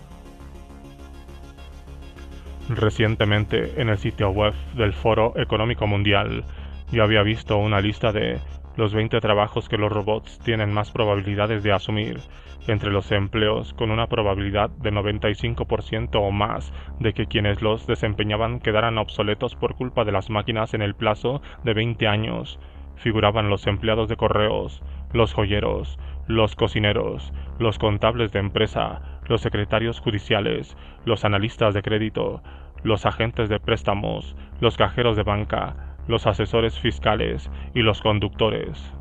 Recientemente, en el sitio web del Foro Económico Mundial, yo había visto una lista de los 20 trabajos que los robots tienen más probabilidades de asumir, entre los empleos con una probabilidad de 95% o más de que quienes los desempeñaban quedaran obsoletos por culpa de las máquinas en el plazo de 20 años. Figuraban los empleados de correos, los joyeros, los cocineros, los contables de empresa, los secretarios judiciales, los analistas de crédito, los agentes de préstamos, los cajeros de banca, los asesores fiscales y los conductores.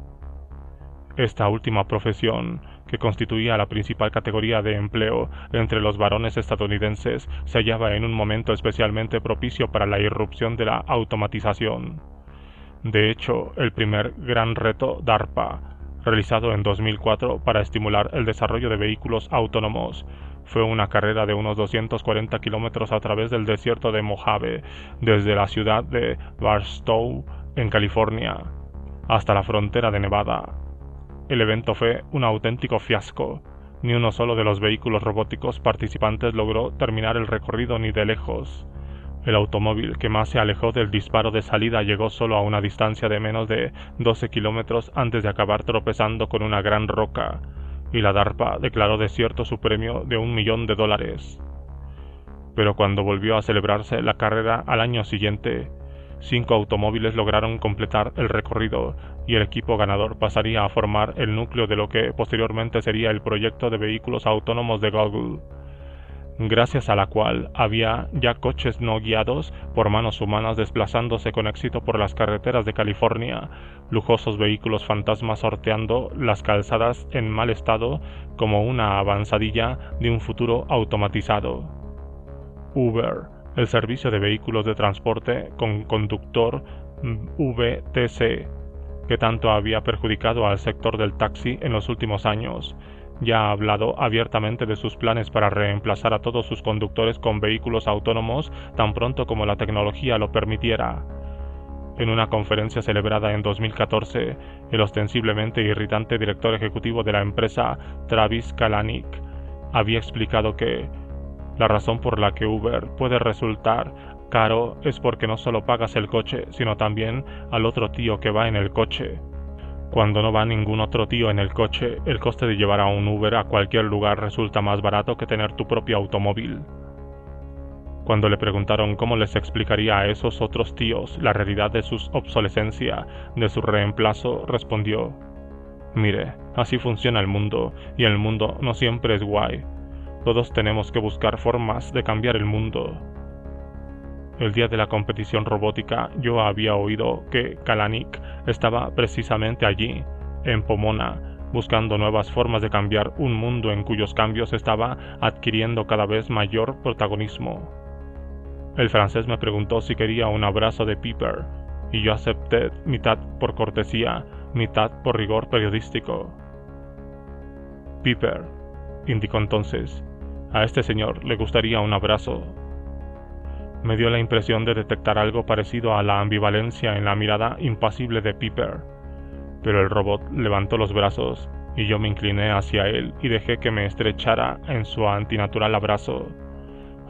Esta última profesión, que constituía la principal categoría de empleo entre los varones estadounidenses, se hallaba en un momento especialmente propicio para la irrupción de la automatización. De hecho, el primer gran reto DARPA, realizado en 2004 para estimular el desarrollo de vehículos autónomos, fue una carrera de unos 240 kilómetros a través del desierto de Mojave, desde la ciudad de Barstow, en California, hasta la frontera de Nevada. El evento fue un auténtico fiasco. Ni uno solo de los vehículos robóticos participantes logró terminar el recorrido ni de lejos. El automóvil que más se alejó del disparo de salida llegó solo a una distancia de menos de 12 kilómetros antes de acabar tropezando con una gran roca, y la DARPA declaró desierto su premio de $1 millón. Pero cuando volvió a celebrarse la carrera al año siguiente, 5 automóviles lograron completar el recorrido y el equipo ganador pasaría a formar el núcleo de lo que posteriormente sería el proyecto de vehículos autónomos de Google, gracias a la cual había ya coches no guiados por manos humanas desplazándose con éxito por las carreteras de California, lujosos vehículos fantasmas sorteando las calzadas en mal estado como una avanzadilla de un futuro automatizado. Uber, el servicio de vehículos de transporte con conductor VTC, que tanto había perjudicado al sector del taxi en los últimos años, ya ha hablado abiertamente de sus planes para reemplazar a todos sus conductores con vehículos autónomos tan pronto como la tecnología lo permitiera. En una conferencia celebrada en 2014, el ostensiblemente irritante director ejecutivo de la empresa, Travis Kalanick, había explicado que la razón por la que Uber puede resultar caro es porque no solo pagas el coche, sino también al otro tío que va en el coche. Cuando no va ningún otro tío en el coche, el coste de llevar a un Uber a cualquier lugar resulta más barato que tener tu propio automóvil. Cuando le preguntaron cómo les explicaría a esos otros tíos la realidad de su obsolescencia, de su reemplazo, respondió: «Mire, así funciona el mundo, y el mundo no siempre es guay. Todos tenemos que buscar formas de cambiar el mundo». El día de la competición robótica yo había oído que Kalanick estaba precisamente allí, en Pomona, buscando nuevas formas de cambiar un mundo en cuyos cambios estaba adquiriendo cada vez mayor protagonismo. El francés me preguntó si quería un abrazo de Piper, y yo acepté, mitad por cortesía, mitad por rigor periodístico. «Piper», indicó entonces, «a este señor le gustaría un abrazo». Me dio la impresión de detectar algo parecido a la ambivalencia en la mirada impasible de Piper, pero el robot levantó los brazos y yo me incliné hacia él y dejé que me estrechara en su antinatural abrazo.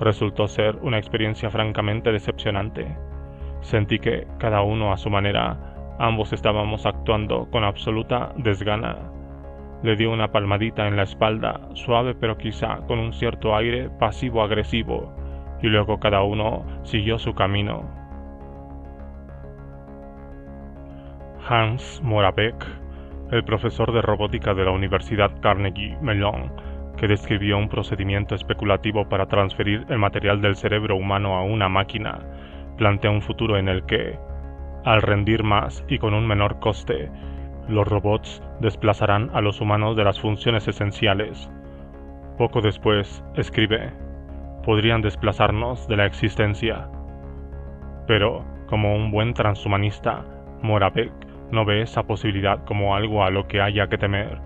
Resultó ser una experiencia francamente decepcionante. Sentí que, cada uno a su manera, ambos estábamos actuando con absoluta desgana. Le dio una palmadita en la espalda, suave pero quizá con un cierto aire pasivo-agresivo, y luego cada uno siguió su camino. Hans Moravec, el profesor de robótica de la Universidad Carnegie Mellon, que describió un procedimiento especulativo para transferir el material del cerebro humano a una máquina, plantea un futuro en el que, al rendir más y con un menor coste, los robots desplazarán a los humanos de las funciones esenciales. Poco después, escribe, podrían desplazarnos de la existencia. Pero, como un buen transhumanista, Moravec no ve esa posibilidad como algo a lo que haya que temer,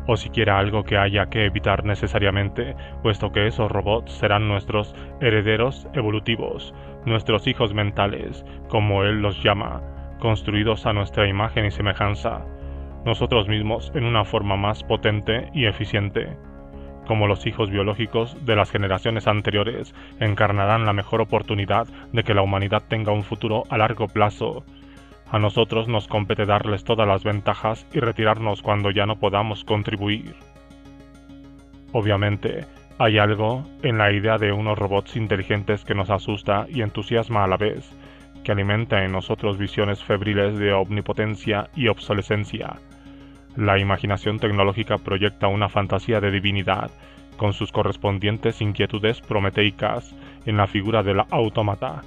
o siquiera algo que haya que evitar necesariamente, puesto que esos robots serán nuestros herederos evolutivos, nuestros hijos mentales, como él los llama, construidos a nuestra imagen y semejanza, nosotros mismos en una forma más potente y eficiente. Como los hijos biológicos de las generaciones anteriores, encarnarán la mejor oportunidad de que la humanidad tenga un futuro a largo plazo. A nosotros nos compete darles todas las ventajas y retirarnos cuando ya no podamos contribuir. Obviamente, hay algo en la idea de unos robots inteligentes que nos asusta y entusiasma a la vez, que alimenta en nosotros visiones febriles de omnipotencia y obsolescencia. La imaginación tecnológica proyecta una fantasía de divinidad, con sus correspondientes inquietudes prometeicas, en la figura del autómata.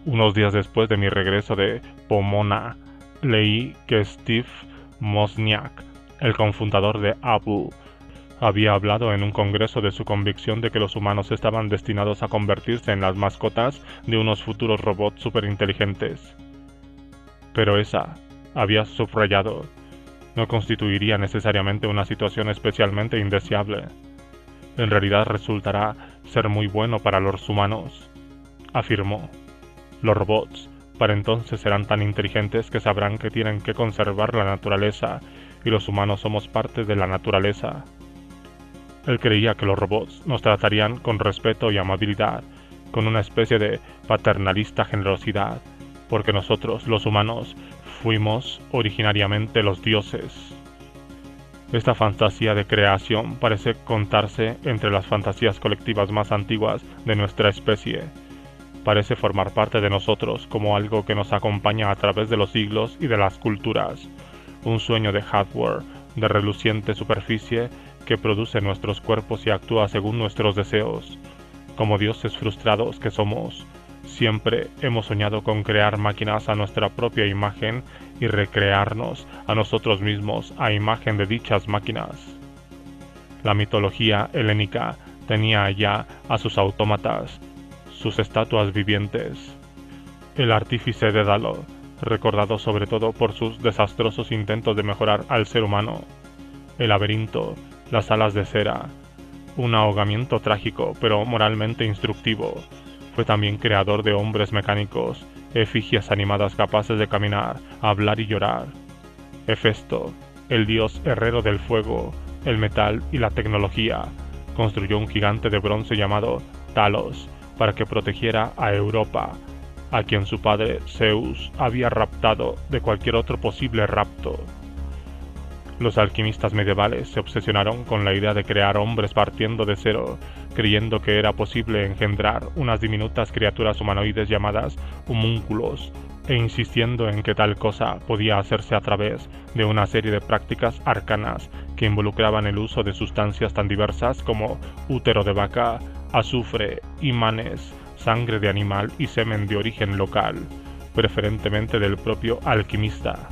Unos días después de mi regreso de Pomona, leí que Steve Wozniak, el cofundador de Apple, había hablado en un congreso de su convicción de que los humanos estaban destinados a convertirse en las mascotas de unos futuros robots superinteligentes. Pero esa, había subrayado, no constituiría necesariamente una situación especialmente indeseable. En realidad resultará ser muy bueno para los humanos, afirmó. Los robots, para entonces serán tan inteligentes que sabrán que tienen que conservar la naturaleza, y los humanos somos parte de la naturaleza. Él creía que los robots nos tratarían con respeto y amabilidad, con una especie de paternalista generosidad, porque nosotros, los humanos, fuimos originariamente los dioses. Esta fantasía de creación parece contarse entre las fantasías colectivas más antiguas de nuestra especie. Parece formar parte de nosotros como algo que nos acompaña a través de los siglos y de las culturas, un sueño de hardware, de reluciente superficie que produce nuestros cuerpos y actúa según nuestros deseos. Como dioses frustrados que somos, siempre hemos soñado con crear máquinas a nuestra propia imagen y recrearnos a nosotros mismos a imagen de dichas máquinas. La mitología helénica tenía ya a sus autómatas, sus estatuas vivientes. El artífice Dédalo, recordado sobre todo por sus desastrosos intentos de mejorar al ser humano. El laberinto, las alas de cera, un ahogamiento trágico pero moralmente instructivo. Fue también creador de hombres mecánicos, efigies animadas capaces de caminar, hablar y llorar. Hefesto, el dios herrero del fuego, el metal y la tecnología, construyó un gigante de bronce llamado Talos para que protegiera a Europa, a quien su padre Zeus había raptado de cualquier otro posible rapto. Los alquimistas medievales se obsesionaron con la idea de crear hombres partiendo de cero, creyendo que era posible engendrar unas diminutas criaturas humanoides llamadas homúnculos, e insistiendo en que tal cosa podía hacerse a través de una serie de prácticas arcanas que involucraban el uso de sustancias tan diversas como útero de vaca, azufre, imanes, sangre de animal y semen de origen local, preferentemente del propio alquimista.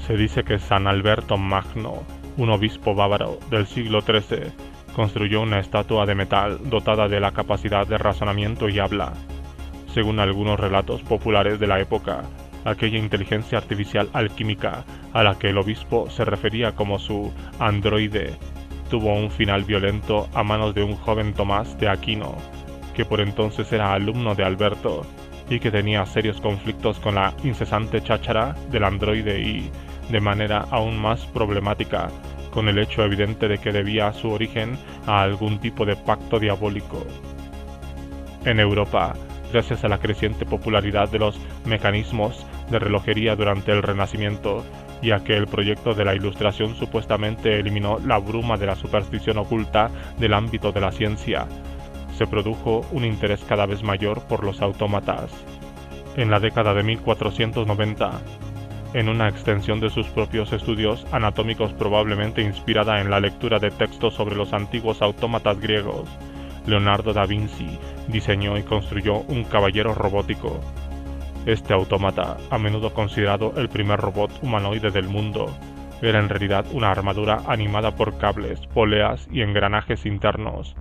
Se dice que San Alberto Magno, un obispo bávaro del siglo XIII, construyó una estatua de metal dotada de la capacidad de razonamiento y habla. Según algunos relatos populares de la época, aquella inteligencia artificial alquímica a la que el obispo se refería como su androide, tuvo un final violento a manos de un joven Tomás de Aquino, que por entonces era alumno de Alberto y que tenía serios conflictos con la incesante cháchara del androide y, de manera aún más problemática, con el hecho evidente de que debía su origen a algún tipo de pacto diabólico. En Europa, gracias a la creciente popularidad de los mecanismos de relojería durante el Renacimiento, ya que el proyecto de la Ilustración supuestamente eliminó la bruma de la superstición oculta del ámbito de la ciencia, se produjo un interés cada vez mayor por los autómatas. En la década de 1490, en una extensión de sus propios estudios anatómicos probablemente inspirada en la lectura de textos sobre los antiguos autómatas griegos, Leonardo da Vinci diseñó y construyó un caballero robótico. Este autómata, a menudo considerado el primer robot humanoide del mundo, era en realidad una armadura animada por cables, poleas y engranajes internos,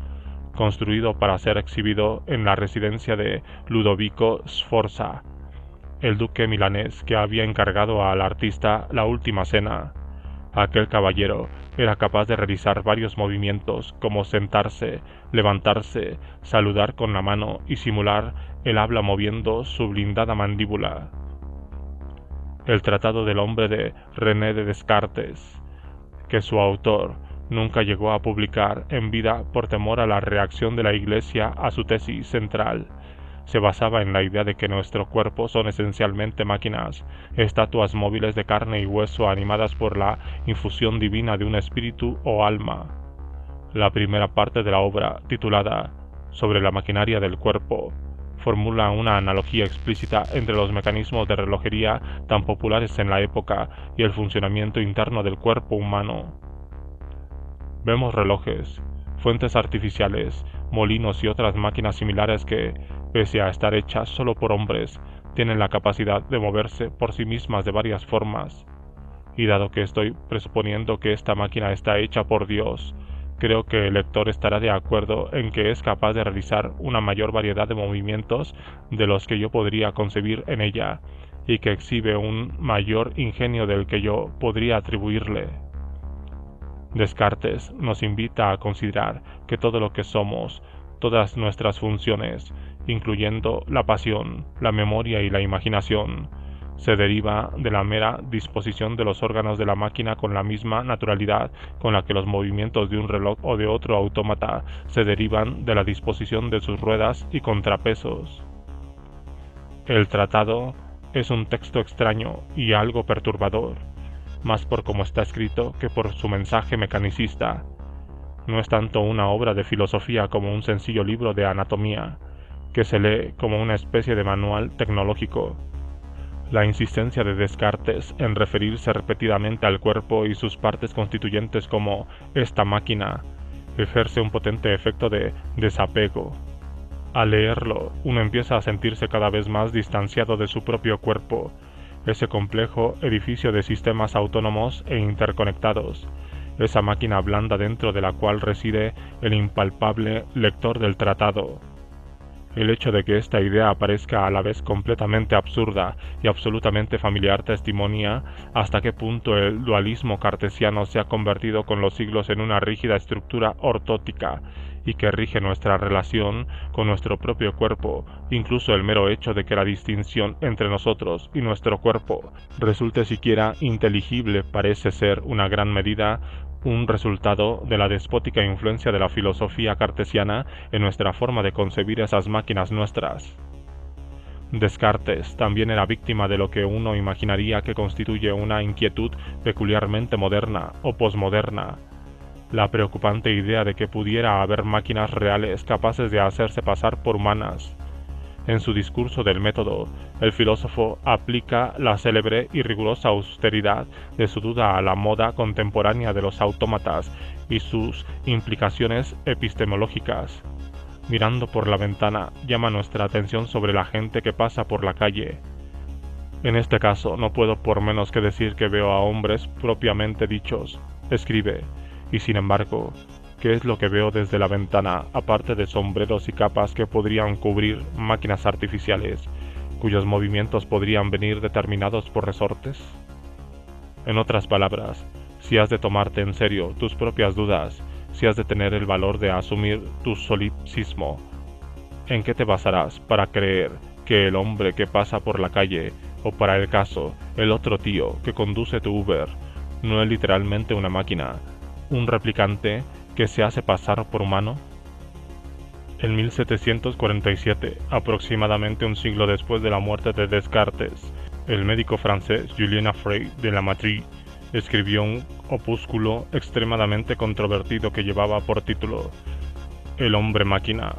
construido para ser exhibido en la residencia de Ludovico Sforza, el duque milanés que había encargado al artista La Última Cena. Aquel caballero era capaz de realizar varios movimientos como sentarse, levantarse, saludar con la mano y simular el habla moviendo su blindada mandíbula. El Tratado del Hombre de René de Descartes, que su autor nunca llegó a publicar en vida por temor a la reacción de la Iglesia a su tesis central, se basaba en la idea de que nuestro cuerpo son esencialmente máquinas, estatuas móviles de carne y hueso animadas por la infusión divina de un espíritu o alma. La primera parte de la obra, titulada Sobre la maquinaria del cuerpo, formula una analogía explícita entre los mecanismos de relojería tan populares en la época y el funcionamiento interno del cuerpo humano. Vemos relojes, fuentes artificiales, molinos y otras máquinas similares que, pese a estar hechas solo por hombres, tienen la capacidad de moverse por sí mismas de varias formas. Y dado que estoy presuponiendo que esta máquina está hecha por Dios, creo que el lector estará de acuerdo en que es capaz de realizar una mayor variedad de movimientos de los que yo podría concebir en ella, y que exhibe un mayor ingenio del que yo podría atribuirle. Descartes nos invita a considerar que todo lo que somos, todas nuestras funciones, incluyendo la pasión, la memoria y la imaginación, se deriva de la mera disposición de los órganos de la máquina con la misma naturalidad con la que los movimientos de un reloj o de otro autómata se derivan de la disposición de sus ruedas y contrapesos. El tratado es un texto extraño y algo perturbador, más por cómo está escrito que por su mensaje mecanicista. No es tanto una obra de filosofía como un sencillo libro de anatomía, que se lee como una especie de manual tecnológico. La insistencia de Descartes en referirse repetidamente al cuerpo y sus partes constituyentes como esta máquina ejerce un potente efecto de desapego. Al leerlo, uno empieza a sentirse cada vez más distanciado de su propio cuerpo, ese complejo edificio de sistemas autónomos e interconectados, esa máquina blanda dentro de la cual reside el impalpable lector del tratado. El hecho de que esta idea aparezca a la vez completamente absurda y absolutamente familiar testimonia hasta qué punto el dualismo cartesiano se ha convertido con los siglos en una rígida estructura ortótica y que rige nuestra relación con nuestro propio cuerpo. Incluso el mero hecho de que la distinción entre nosotros y nuestro cuerpo resulte siquiera inteligible parece ser una gran medida un resultado de la despótica influencia de la filosofía cartesiana en nuestra forma de concebir esas máquinas nuestras. Descartes también era víctima de lo que uno imaginaría que constituye una inquietud peculiarmente moderna o posmoderna, la preocupante idea de que pudiera haber máquinas reales capaces de hacerse pasar por humanas. En su discurso del método, el filósofo aplica la célebre y rigurosa austeridad de su duda a la moda contemporánea de los autómatas y sus implicaciones epistemológicas. Mirando por la ventana, llama nuestra atención sobre la gente que pasa por la calle. En este caso, no puedo por menos que decir que veo a hombres propiamente dichos, escribe, y sin embargo, ¿qué es lo que veo desde la ventana, aparte de sombreros y capas que podrían cubrir máquinas artificiales, cuyos movimientos podrían venir determinados por resortes? En otras palabras, si has de tomarte en serio tus propias dudas, si has de tener el valor de asumir tu solipsismo, ¿en qué te basarás para creer que el hombre que pasa por la calle, o para el caso, el otro tío que conduce tu Uber, no es literalmente una máquina, un replicante que se hace pasar por humano? En 1747, aproximadamente un siglo después de la muerte de Descartes, El médico francés Julien Affray de Lamartine escribió un opúsculo extremadamente controvertido que llevaba por título El hombre máquina.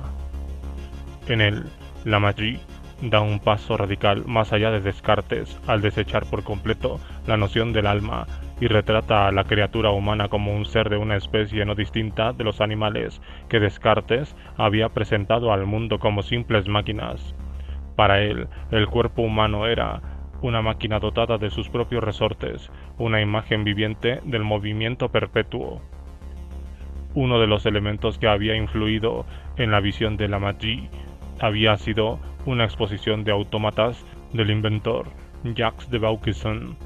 En él, Lamartine da un paso radical más allá de Descartes al desechar por completo la noción del alma y retrata a la criatura humana como un ser de una especie no distinta de los animales que Descartes había presentado al mundo como simples máquinas. Para él, el cuerpo humano era una máquina dotada de sus propios resortes, una imagen viviente del movimiento perpetuo. Uno de los elementos que había influido en la visión de Lamartine había sido una exposición de autómatas del inventor Jacques de Vaucanson,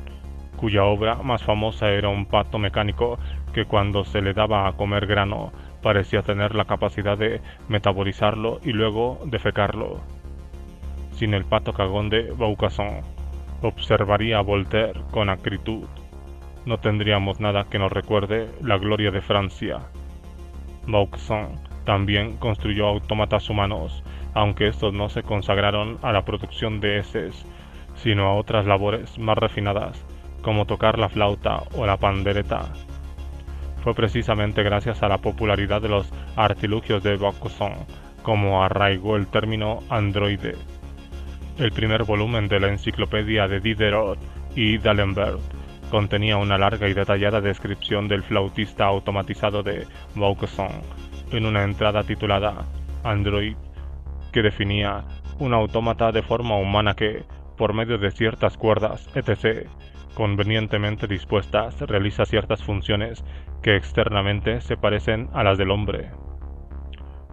cuya obra más famosa era un pato mecánico que cuando se le daba a comer grano parecía tener la capacidad de metabolizarlo y luego defecarlo. Sin el pato cagón de Vaucanson, observaría Voltaire con acritud, no tendríamos nada que nos recuerde la gloria de Francia. Vaucanson también construyó autómatas humanos, aunque estos no se consagraron a la producción de heces, sino a otras labores más refinadas, como tocar la flauta o la pandereta. Fue precisamente gracias a la popularidad de los artilugios de Vaucanson como arraigó el término androide. El primer volumen de la enciclopedia de Diderot y d'Alembert contenía una larga y detallada descripción del flautista automatizado de Vaucanson en una entrada titulada Android, que definía un autómata de forma humana que, por medio de ciertas cuerdas, etc., convenientemente dispuestas, realiza ciertas funciones que externamente se parecen a las del hombre.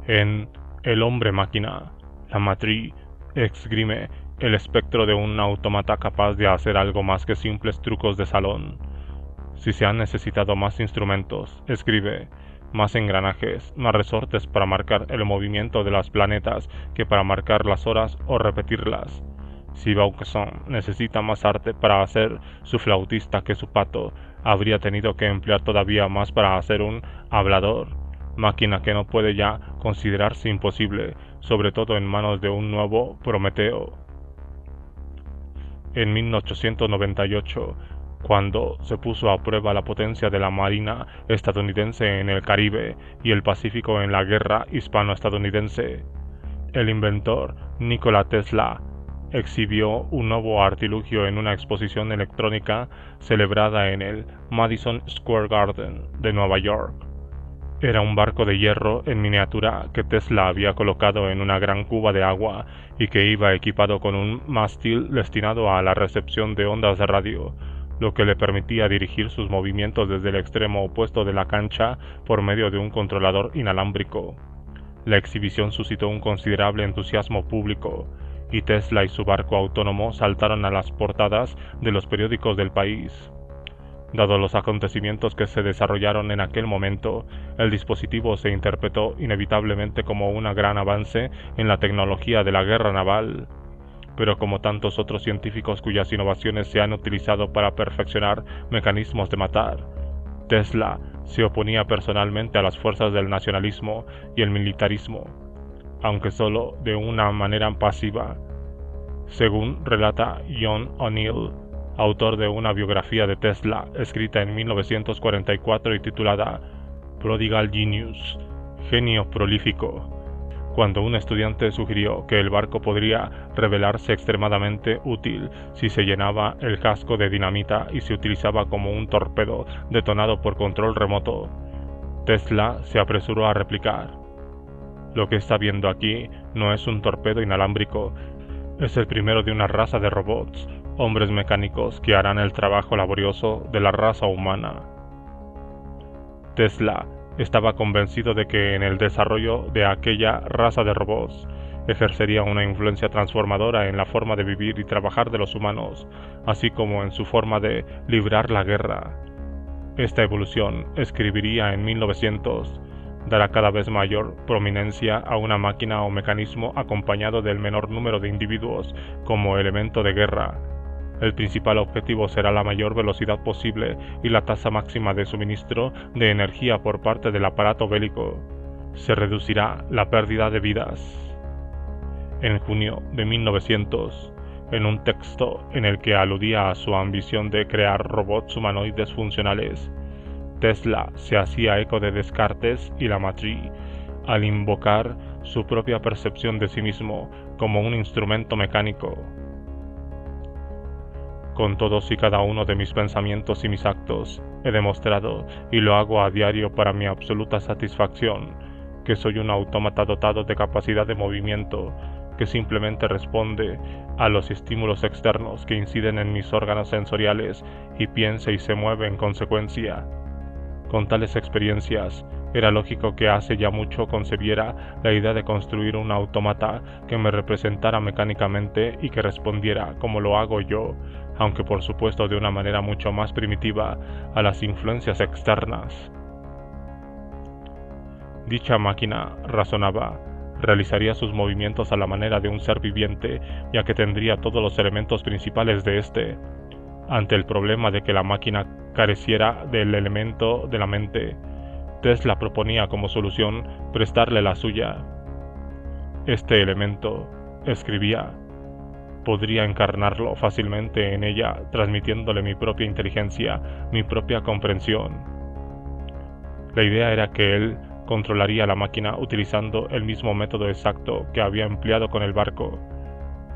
En El hombre máquina, Lamartine exprime el espectro de un autómata capaz de hacer algo más que simples trucos de salón. Si se han necesitado más instrumentos, escribe, más engranajes, más resortes para marcar el movimiento de los planetas que para marcar las horas o repetirlas. Si Vaucanson necesita más arte para hacer su flautista que su pato, habría tenido que emplear todavía más para hacer un hablador, máquina que no puede ya considerarse imposible, sobre todo en manos de un nuevo Prometeo. En 1898, cuando se puso a prueba la potencia de la Marina estadounidense en el Caribe y el Pacífico en la guerra hispano-estadounidense, el inventor Nikola Tesla exhibió un nuevo artilugio en una exposición electrónica celebrada en el Madison Square Garden de Nueva York. Era un barco de hierro en miniatura que Tesla había colocado en una gran cuba de agua y que iba equipado con un mástil destinado a la recepción de ondas de radio, lo que le permitía dirigir sus movimientos desde el extremo opuesto de la cancha por medio de un controlador inalámbrico. La exhibición suscitó un considerable entusiasmo público, y Tesla y su barco autónomo saltaron a las portadas de los periódicos del país. Dados los acontecimientos que se desarrollaron en aquel momento, el dispositivo se interpretó inevitablemente como un gran avance en la tecnología de la guerra naval. Pero como tantos otros científicos cuyas innovaciones se han utilizado para perfeccionar mecanismos de matar, Tesla se oponía personalmente a las fuerzas del nacionalismo y el militarismo, aunque solo de una manera pasiva. Según relata John O'Neill, autor de una biografía de Tesla escrita en 1944 y titulada Prodigal Genius, genio prolífico, cuando un estudiante sugirió que el barco podría revelarse extremadamente útil si se llenaba el casco de dinamita y se utilizaba como un torpedo detonado por control remoto, Tesla se apresuró a replicar: "Lo que está viendo aquí no es un torpedo inalámbrico, es el primero de una raza de robots, hombres mecánicos que harán el trabajo laborioso de la raza humana". Tesla estaba convencido de que en el desarrollo de aquella raza de robots ejercería una influencia transformadora en la forma de vivir y trabajar de los humanos, así como en su forma de librar la guerra. Esta evolución, escribiría en 1900, dará cada vez mayor prominencia a una máquina o mecanismo acompañado del menor número de individuos como elemento de guerra. El principal objetivo será la mayor velocidad posible y la tasa máxima de suministro de energía por parte del aparato bélico. Se reducirá la pérdida de vidas. En junio de 1900, en un texto en el que aludía a su ambición de crear robots humanoides funcionales. Tesla se hacía eco de Descartes y Lamartine al invocar su propia percepción de sí mismo como un instrumento mecánico. Con todos y cada uno de mis pensamientos y mis actos, he demostrado, y lo hago a diario para mi absoluta satisfacción, que soy un autómata dotado de capacidad de movimiento, que simplemente responde a los estímulos externos que inciden en mis órganos sensoriales y piensa y se mueve en consecuencia. Con tales experiencias, era lógico que hace ya mucho concebiera la idea de construir un autómata que me representara mecánicamente y que respondiera, como lo hago yo, aunque por supuesto de una manera mucho más primitiva, a las influencias externas. Dicha máquina, razonaba, realizaría sus movimientos a la manera de un ser viviente, ya que tendría todos los elementos principales de éste. Ante el problema de que la máquina careciera del elemento de la mente, Tesla proponía como solución prestarle la suya. Este elemento, escribía, podría encarnarlo fácilmente en ella, transmitiéndole mi propia inteligencia, mi propia comprensión. La idea era que él controlaría la máquina utilizando el mismo método exacto que había empleado con el barco.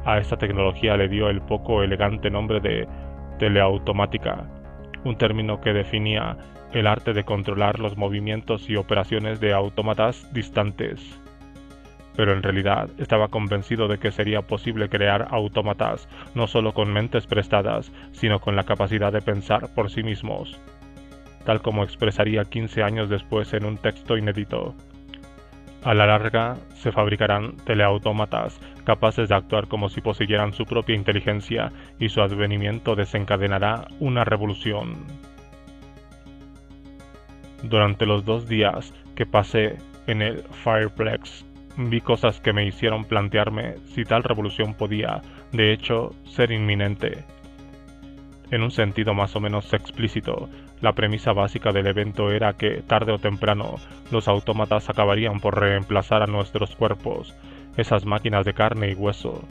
A esta tecnología le dio el poco elegante nombre de teleautomática, un término que definía el arte de controlar los movimientos y operaciones de autómatas distantes. Pero en realidad estaba convencido de que sería posible crear autómatas no solo con mentes prestadas, sino con la capacidad de pensar por sí mismos, tal como expresaría 15 años después en un texto inédito. A la larga, se fabricarán teleautómatas capaces de actuar como si poseyeran su propia inteligencia, y su advenimiento desencadenará una revolución. Durante los 2 días que pasé en el Fireplex, vi cosas que me hicieron plantearme si tal revolución podía, de hecho, ser inminente. En un sentido más o menos explícito, la premisa básica del evento era que, tarde o temprano, los autómatas acabarían por reemplazar a nuestros cuerpos, esas máquinas de carne y hueso.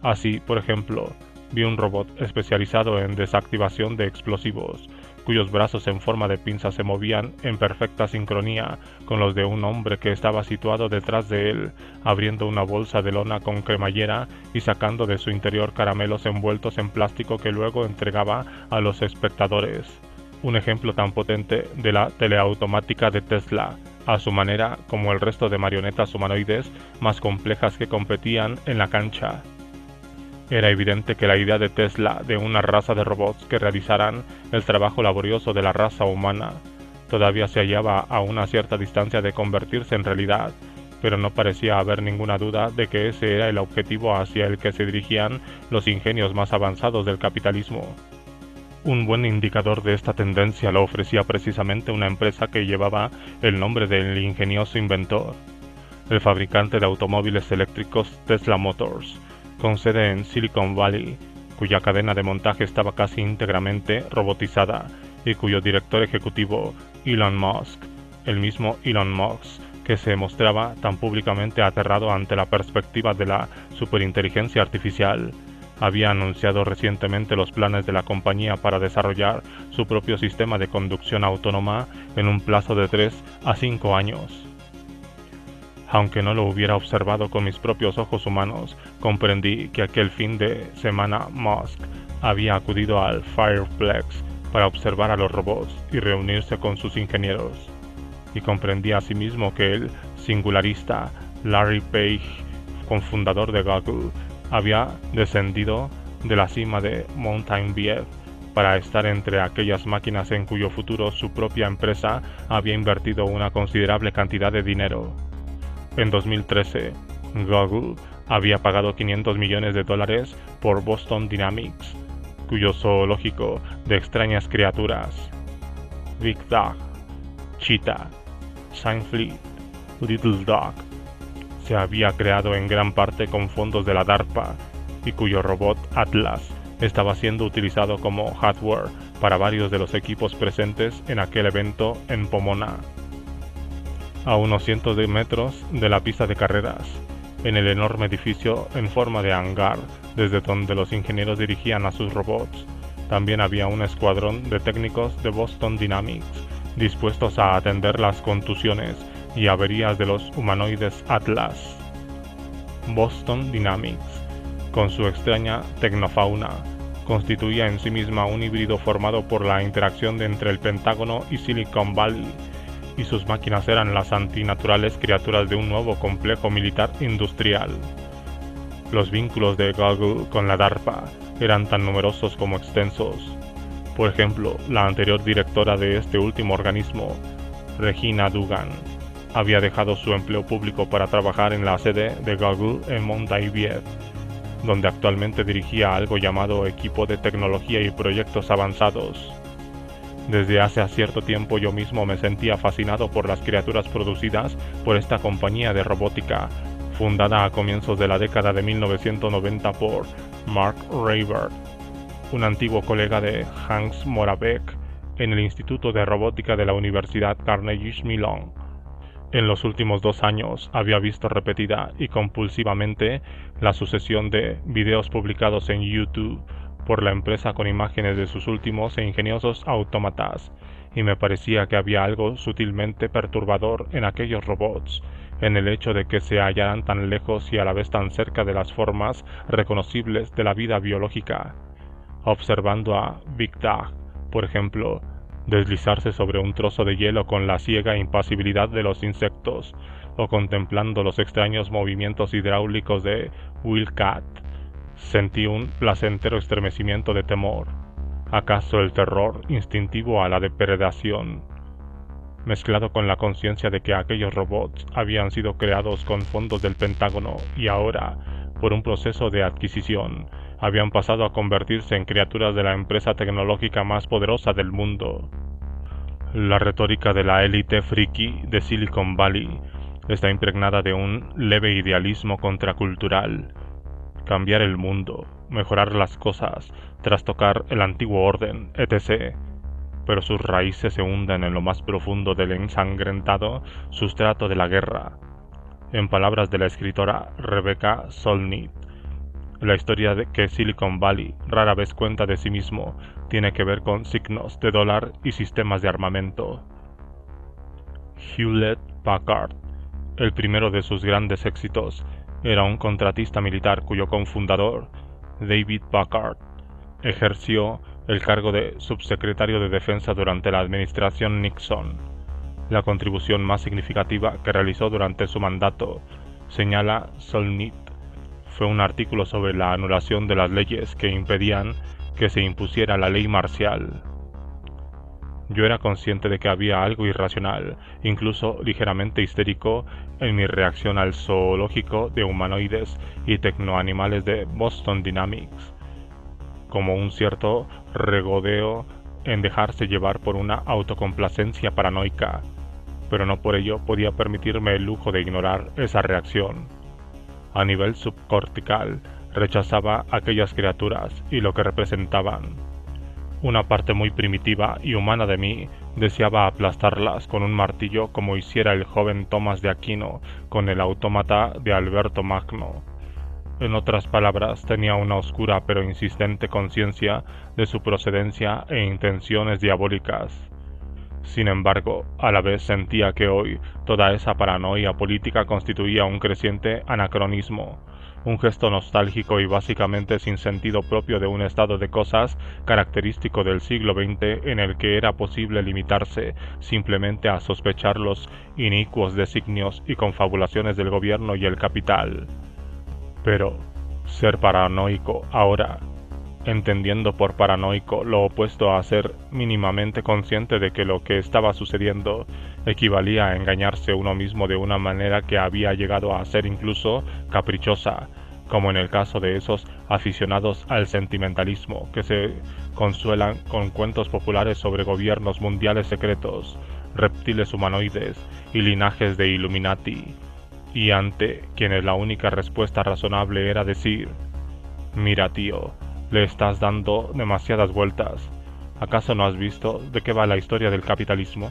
Así, por ejemplo, vi un robot especializado en desactivación de explosivos, cuyos brazos en forma de pinza se movían en perfecta sincronía con los de un hombre que estaba situado detrás de él, abriendo una bolsa de lona con cremallera y sacando de su interior caramelos envueltos en plástico que luego entregaba a los espectadores. Un ejemplo tan potente de la teleautomática de Tesla, a su manera como el resto de marionetas humanoides más complejas que competían en la cancha. Era evidente que la idea de Tesla de una raza de robots que realizaran el trabajo laborioso de la raza humana todavía se hallaba a una cierta distancia de convertirse en realidad, pero no parecía haber ninguna duda de que ese era el objetivo hacia el que se dirigían los ingenios más avanzados del capitalismo. Un buen indicador de esta tendencia lo ofrecía precisamente una empresa que llevaba el nombre del ingenioso inventor, el fabricante de automóviles eléctricos Tesla Motors, con sede en Silicon Valley, cuya cadena de montaje estaba casi íntegramente robotizada y cuyo director ejecutivo, Elon Musk, el mismo Elon Musk que se mostraba tan públicamente aterrado ante la perspectiva de la superinteligencia artificial, había anunciado recientemente los planes de la compañía para desarrollar su propio sistema de conducción autónoma en un plazo de 3 a 5 años. Aunque no lo hubiera observado con mis propios ojos humanos, comprendí que aquel fin de semana Musk había acudido al Fireplex para observar a los robots y reunirse con sus ingenieros. Y comprendí asimismo que el singularista Larry Page, cofundador de Google, había descendido de la cima de Mountain View para estar entre aquellas máquinas en cuyo futuro su propia empresa había invertido una considerable cantidad de dinero. En 2013, Google había pagado $500 millones por Boston Dynamics, cuyo zoológico de extrañas criaturas, Big Dog, Cheetah, Fleet, Little Dog, se había creado en gran parte con fondos de la DARPA y cuyo robot Atlas estaba siendo utilizado como hardware para varios de los equipos presentes en aquel evento en Pomona, a unos cientos de metros de la pista de carreras. en el enorme edificio en forma de hangar, desde donde los ingenieros dirigían a sus robots, también había un escuadrón de técnicos de Boston Dynamics, dispuestos a atender las contusiones y averías de los humanoides Atlas. Boston Dynamics, con su extraña tecnofauna, constituía en sí misma un híbrido formado por la interacción entre el Pentágono y Silicon Valley, y sus máquinas eran las antinaturales criaturas de un nuevo complejo militar industrial. Los vínculos de Google con la DARPA eran tan numerosos como extensos. Por ejemplo, la anterior directora de este último organismo, Regina Dugan, había dejado su empleo público para trabajar en la sede de Google en Montaivier, donde actualmente dirigía algo llamado Equipo de Tecnología y Proyectos Avanzados. Desde hace cierto tiempo yo mismo me sentía fascinado por las criaturas producidas por esta compañía de robótica, fundada a comienzos de la década de 1990 por Mark Rayburn, un antiguo colega de Hans Moravec en el Instituto de Robótica de la Universidad Carnegie Mellon. En los últimos 2 años había visto repetida y compulsivamente la sucesión de videos publicados en YouTube por la empresa con imágenes de sus últimos e ingeniosos autómatas, y me parecía que había algo sutilmente perturbador en aquellos robots, en el hecho de que se hallaran tan lejos y a la vez tan cerca de las formas reconocibles de la vida biológica. Observando a Big Dag, por ejemplo, deslizarse sobre un trozo de hielo con la ciega impasibilidad de los insectos, o contemplando los extraños movimientos hidráulicos de Wildcat, sentí un placentero estremecimiento de temor, acaso el terror instintivo a la depredación, mezclado con la conciencia de que aquellos robots habían sido creados con fondos del Pentágono y ahora, por un proceso de adquisición, habían pasado a convertirse en criaturas de la empresa tecnológica más poderosa del mundo. La retórica de la élite friki de Silicon Valley está impregnada de un leve idealismo contracultural. Cambiar el mundo, mejorar las cosas, trastocar el antiguo orden, etc. Pero sus raíces se hunden en lo más profundo del ensangrentado sustrato de la guerra. En palabras de la escritora Rebecca Solnit, la historia de que Silicon Valley rara vez cuenta de sí mismo tiene que ver con signos de dólar y sistemas de armamento. Hewlett-Packard, el primero de sus grandes éxitos, era un contratista militar cuyo cofundador, David Packard, ejerció el cargo de subsecretario de Defensa durante la administración Nixon. La contribución más significativa que realizó durante su mandato, señala Solnit, fue un artículo sobre la anulación de las leyes que impedían que se impusiera la ley marcial. Yo era consciente de que había algo irracional, incluso ligeramente histérico, en mi reacción al zoológico de humanoides y tecnoanimales de Boston Dynamics, como un cierto regodeo en dejarse llevar por una autocomplacencia paranoica, pero no por ello podía permitirme el lujo de ignorar esa reacción. A nivel subcortical, rechazaba aquellas criaturas y lo que representaban. Una parte muy primitiva y humana de mí deseaba aplastarlas con un martillo como hiciera el joven Tomás de Aquino con el autómata de Alberto Magno. En otras palabras, tenía una oscura pero insistente conciencia de su procedencia e intenciones diabólicas. Sin embargo, a la vez sentía que hoy toda esa paranoia política constituía un creciente anacronismo, un gesto nostálgico y básicamente sin sentido propio de un estado de cosas característico del siglo XX en el que era posible limitarse simplemente a sospechar los inicuos designios y confabulaciones del gobierno y el capital. Pero ser paranoico ahora, entendiendo por paranoico lo opuesto a ser mínimamente consciente de que lo que estaba sucediendo equivalía a engañarse uno mismo de una manera que había llegado a ser incluso caprichosa, como en el caso de esos aficionados al sentimentalismo que se consuelan con cuentos populares sobre gobiernos mundiales secretos, reptiles humanoides y linajes de Illuminati, y ante quienes la única respuesta razonable era decir: «Mira, tío, le estás dando demasiadas vueltas. ¿Acaso no has visto de qué va la historia del capitalismo?».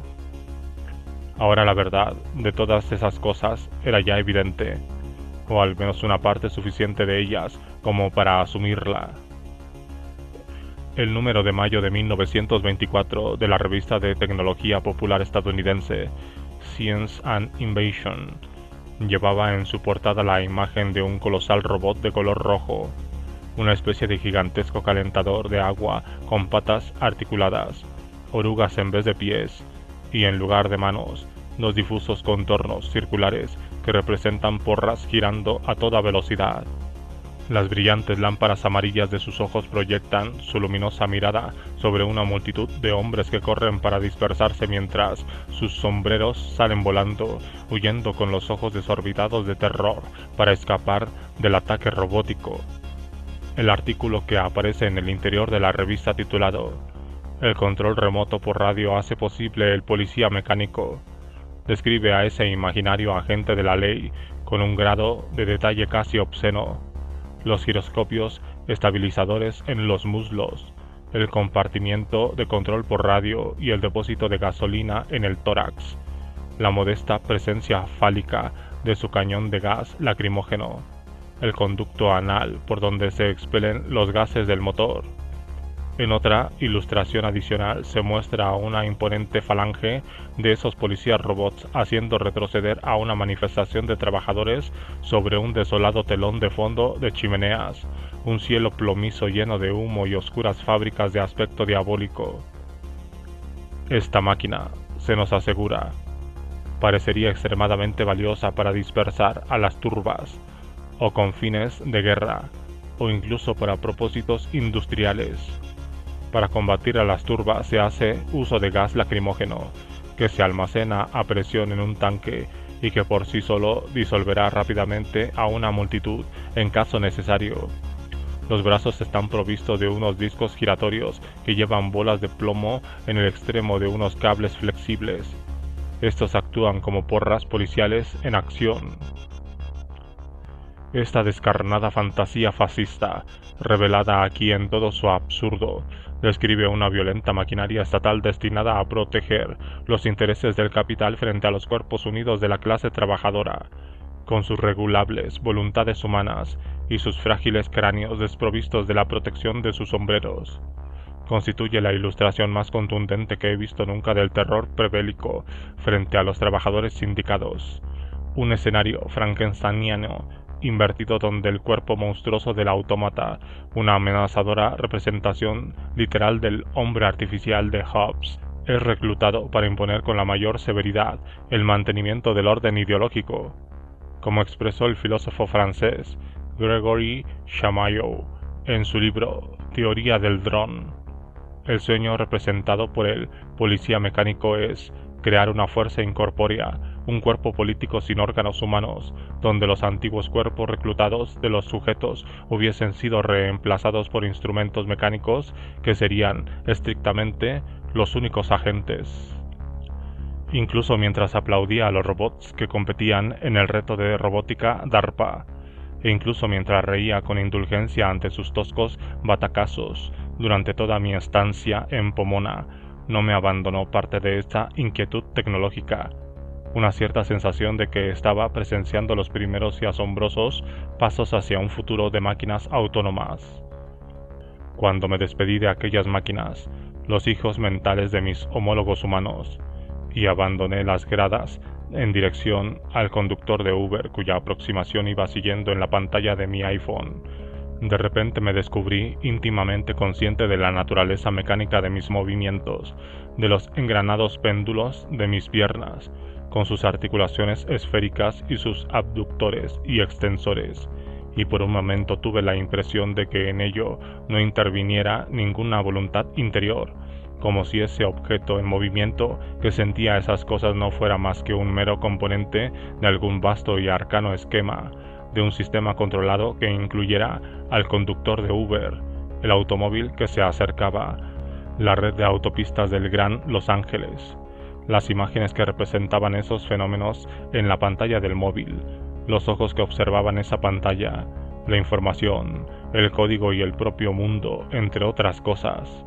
Ahora la verdad de todas esas cosas era ya evidente. o al menos una parte suficiente de ellas como para asumirla. El número de mayo de 1924 de la revista de tecnología popular estadounidense Science and Innovation llevaba en su portada la imagen de un colosal robot de color rojo, una especie de gigantesco calentador de agua con patas articuladas, orugas en vez de pies, y en lugar de manos, dos difusos contornos circulares que representan porras girando a toda velocidad. Las brillantes lámparas amarillas de sus ojos proyectan su luminosa mirada sobre una multitud de hombres que corren para dispersarse mientras sus sombreros salen volando, huyendo con los ojos desorbitados de terror para escapar del ataque robótico. El artículo que aparece en el interior de la revista titulado "El control remoto por radio hace posible el policía mecánico" describe a ese imaginario agente de la ley con un grado de detalle casi obsceno. Los giroscopios estabilizadores en los muslos, el compartimiento de control por radio y el depósito de gasolina en el tórax, la modesta presencia fálica de su cañón de gas lacrimógeno, el conducto anal por donde se expelen los gases del motor. En otra ilustración adicional se muestra a una imponente falange de esos policías robots haciendo retroceder a una manifestación de trabajadores sobre un desolado telón de fondo de chimeneas, un cielo plomizo lleno de humo y oscuras fábricas de aspecto diabólico. Esta máquina, se nos asegura, parecería extremadamente valiosa para dispersar a las turbas, o con fines de guerra, o incluso para propósitos industriales. Para combatir a las turbas se hace uso de gas lacrimógeno, que se almacena a presión en un tanque y que por sí solo disolverá rápidamente a una multitud en caso necesario. Los brazos están provistos de unos discos giratorios que llevan bolas de plomo en el extremo de unos cables flexibles. Estos actúan como porras policiales en acción. Esta descarnada fantasía fascista, revelada aquí en todo su absurdo, describe una violenta maquinaria estatal destinada a proteger los intereses del capital frente a los cuerpos unidos de la clase trabajadora, con sus regulables voluntades humanas y sus frágiles cráneos desprovistos de la protección de sus sombreros. Constituye la ilustración más contundente que he visto nunca del terror prebélico frente a los trabajadores sindicados. Un escenario frankensteiniano invertido donde el cuerpo monstruoso del autómata, una amenazadora representación literal del hombre artificial de Hobbes, es reclutado para imponer con la mayor severidad el mantenimiento del orden ideológico. Como expresó el filósofo francés Gregory Chamayou en su libro Teoría del dron, el sueño representado por el policía mecánico es crear una fuerza incorpórea, un cuerpo político sin órganos humanos, donde los antiguos cuerpos reclutados de los sujetos hubiesen sido reemplazados por instrumentos mecánicos que serían, estrictamente, los únicos agentes. Incluso mientras aplaudía a los robots que competían en el reto de robótica DARPA, e incluso mientras reía con indulgencia ante sus toscos batacazos durante toda mi estancia en Pomona, no me abandonó parte de esta inquietud tecnológica, una cierta sensación de que estaba presenciando los primeros y asombrosos pasos hacia un futuro de máquinas autónomas. Cuando me despedí de aquellas máquinas, los hijos mentales de mis homólogos humanos, y abandoné las gradas en dirección al conductor de Uber cuya aproximación iba siguiendo en la pantalla de mi iPhone, de repente me descubrí íntimamente consciente de la naturaleza mecánica de mis movimientos, de los engranados péndulos de mis piernas, con sus articulaciones esféricas y sus abductores y extensores, y por un momento tuve la impresión de que en ello no interviniera ninguna voluntad interior, como si ese objeto en movimiento que sentía esas cosas no fuera más que un mero componente de algún vasto y arcano esquema, de un sistema controlado que incluyera al conductor de Uber, el automóvil que se acercaba, la red de autopistas del Gran Los Ángeles, las imágenes que representaban esos fenómenos en la pantalla del móvil, los ojos que observaban esa pantalla, la información, el código y el propio mundo, entre otras cosas.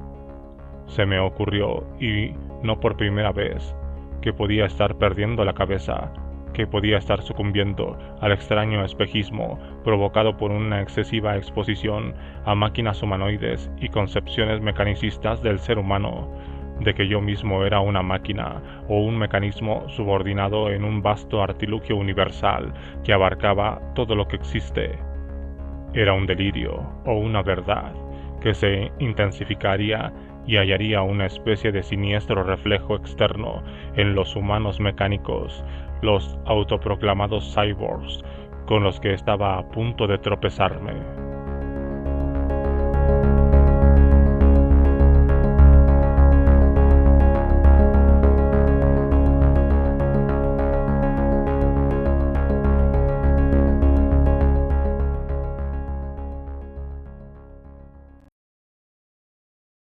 Se me ocurrió, y no por primera vez, que podía estar perdiendo la cabeza, que podía estar sucumbiendo al extraño espejismo provocado por una excesiva exposición a máquinas humanoides y concepciones mecanicistas del ser humano, de que yo mismo era una máquina o un mecanismo subordinado en un vasto artilugio universal que abarcaba todo lo que existe. Era un delirio o una verdad que se intensificaría y hallaría una especie de siniestro reflejo externo en los humanos mecánicos, los autoproclamados cyborgs, con los que estaba a punto de tropezarme.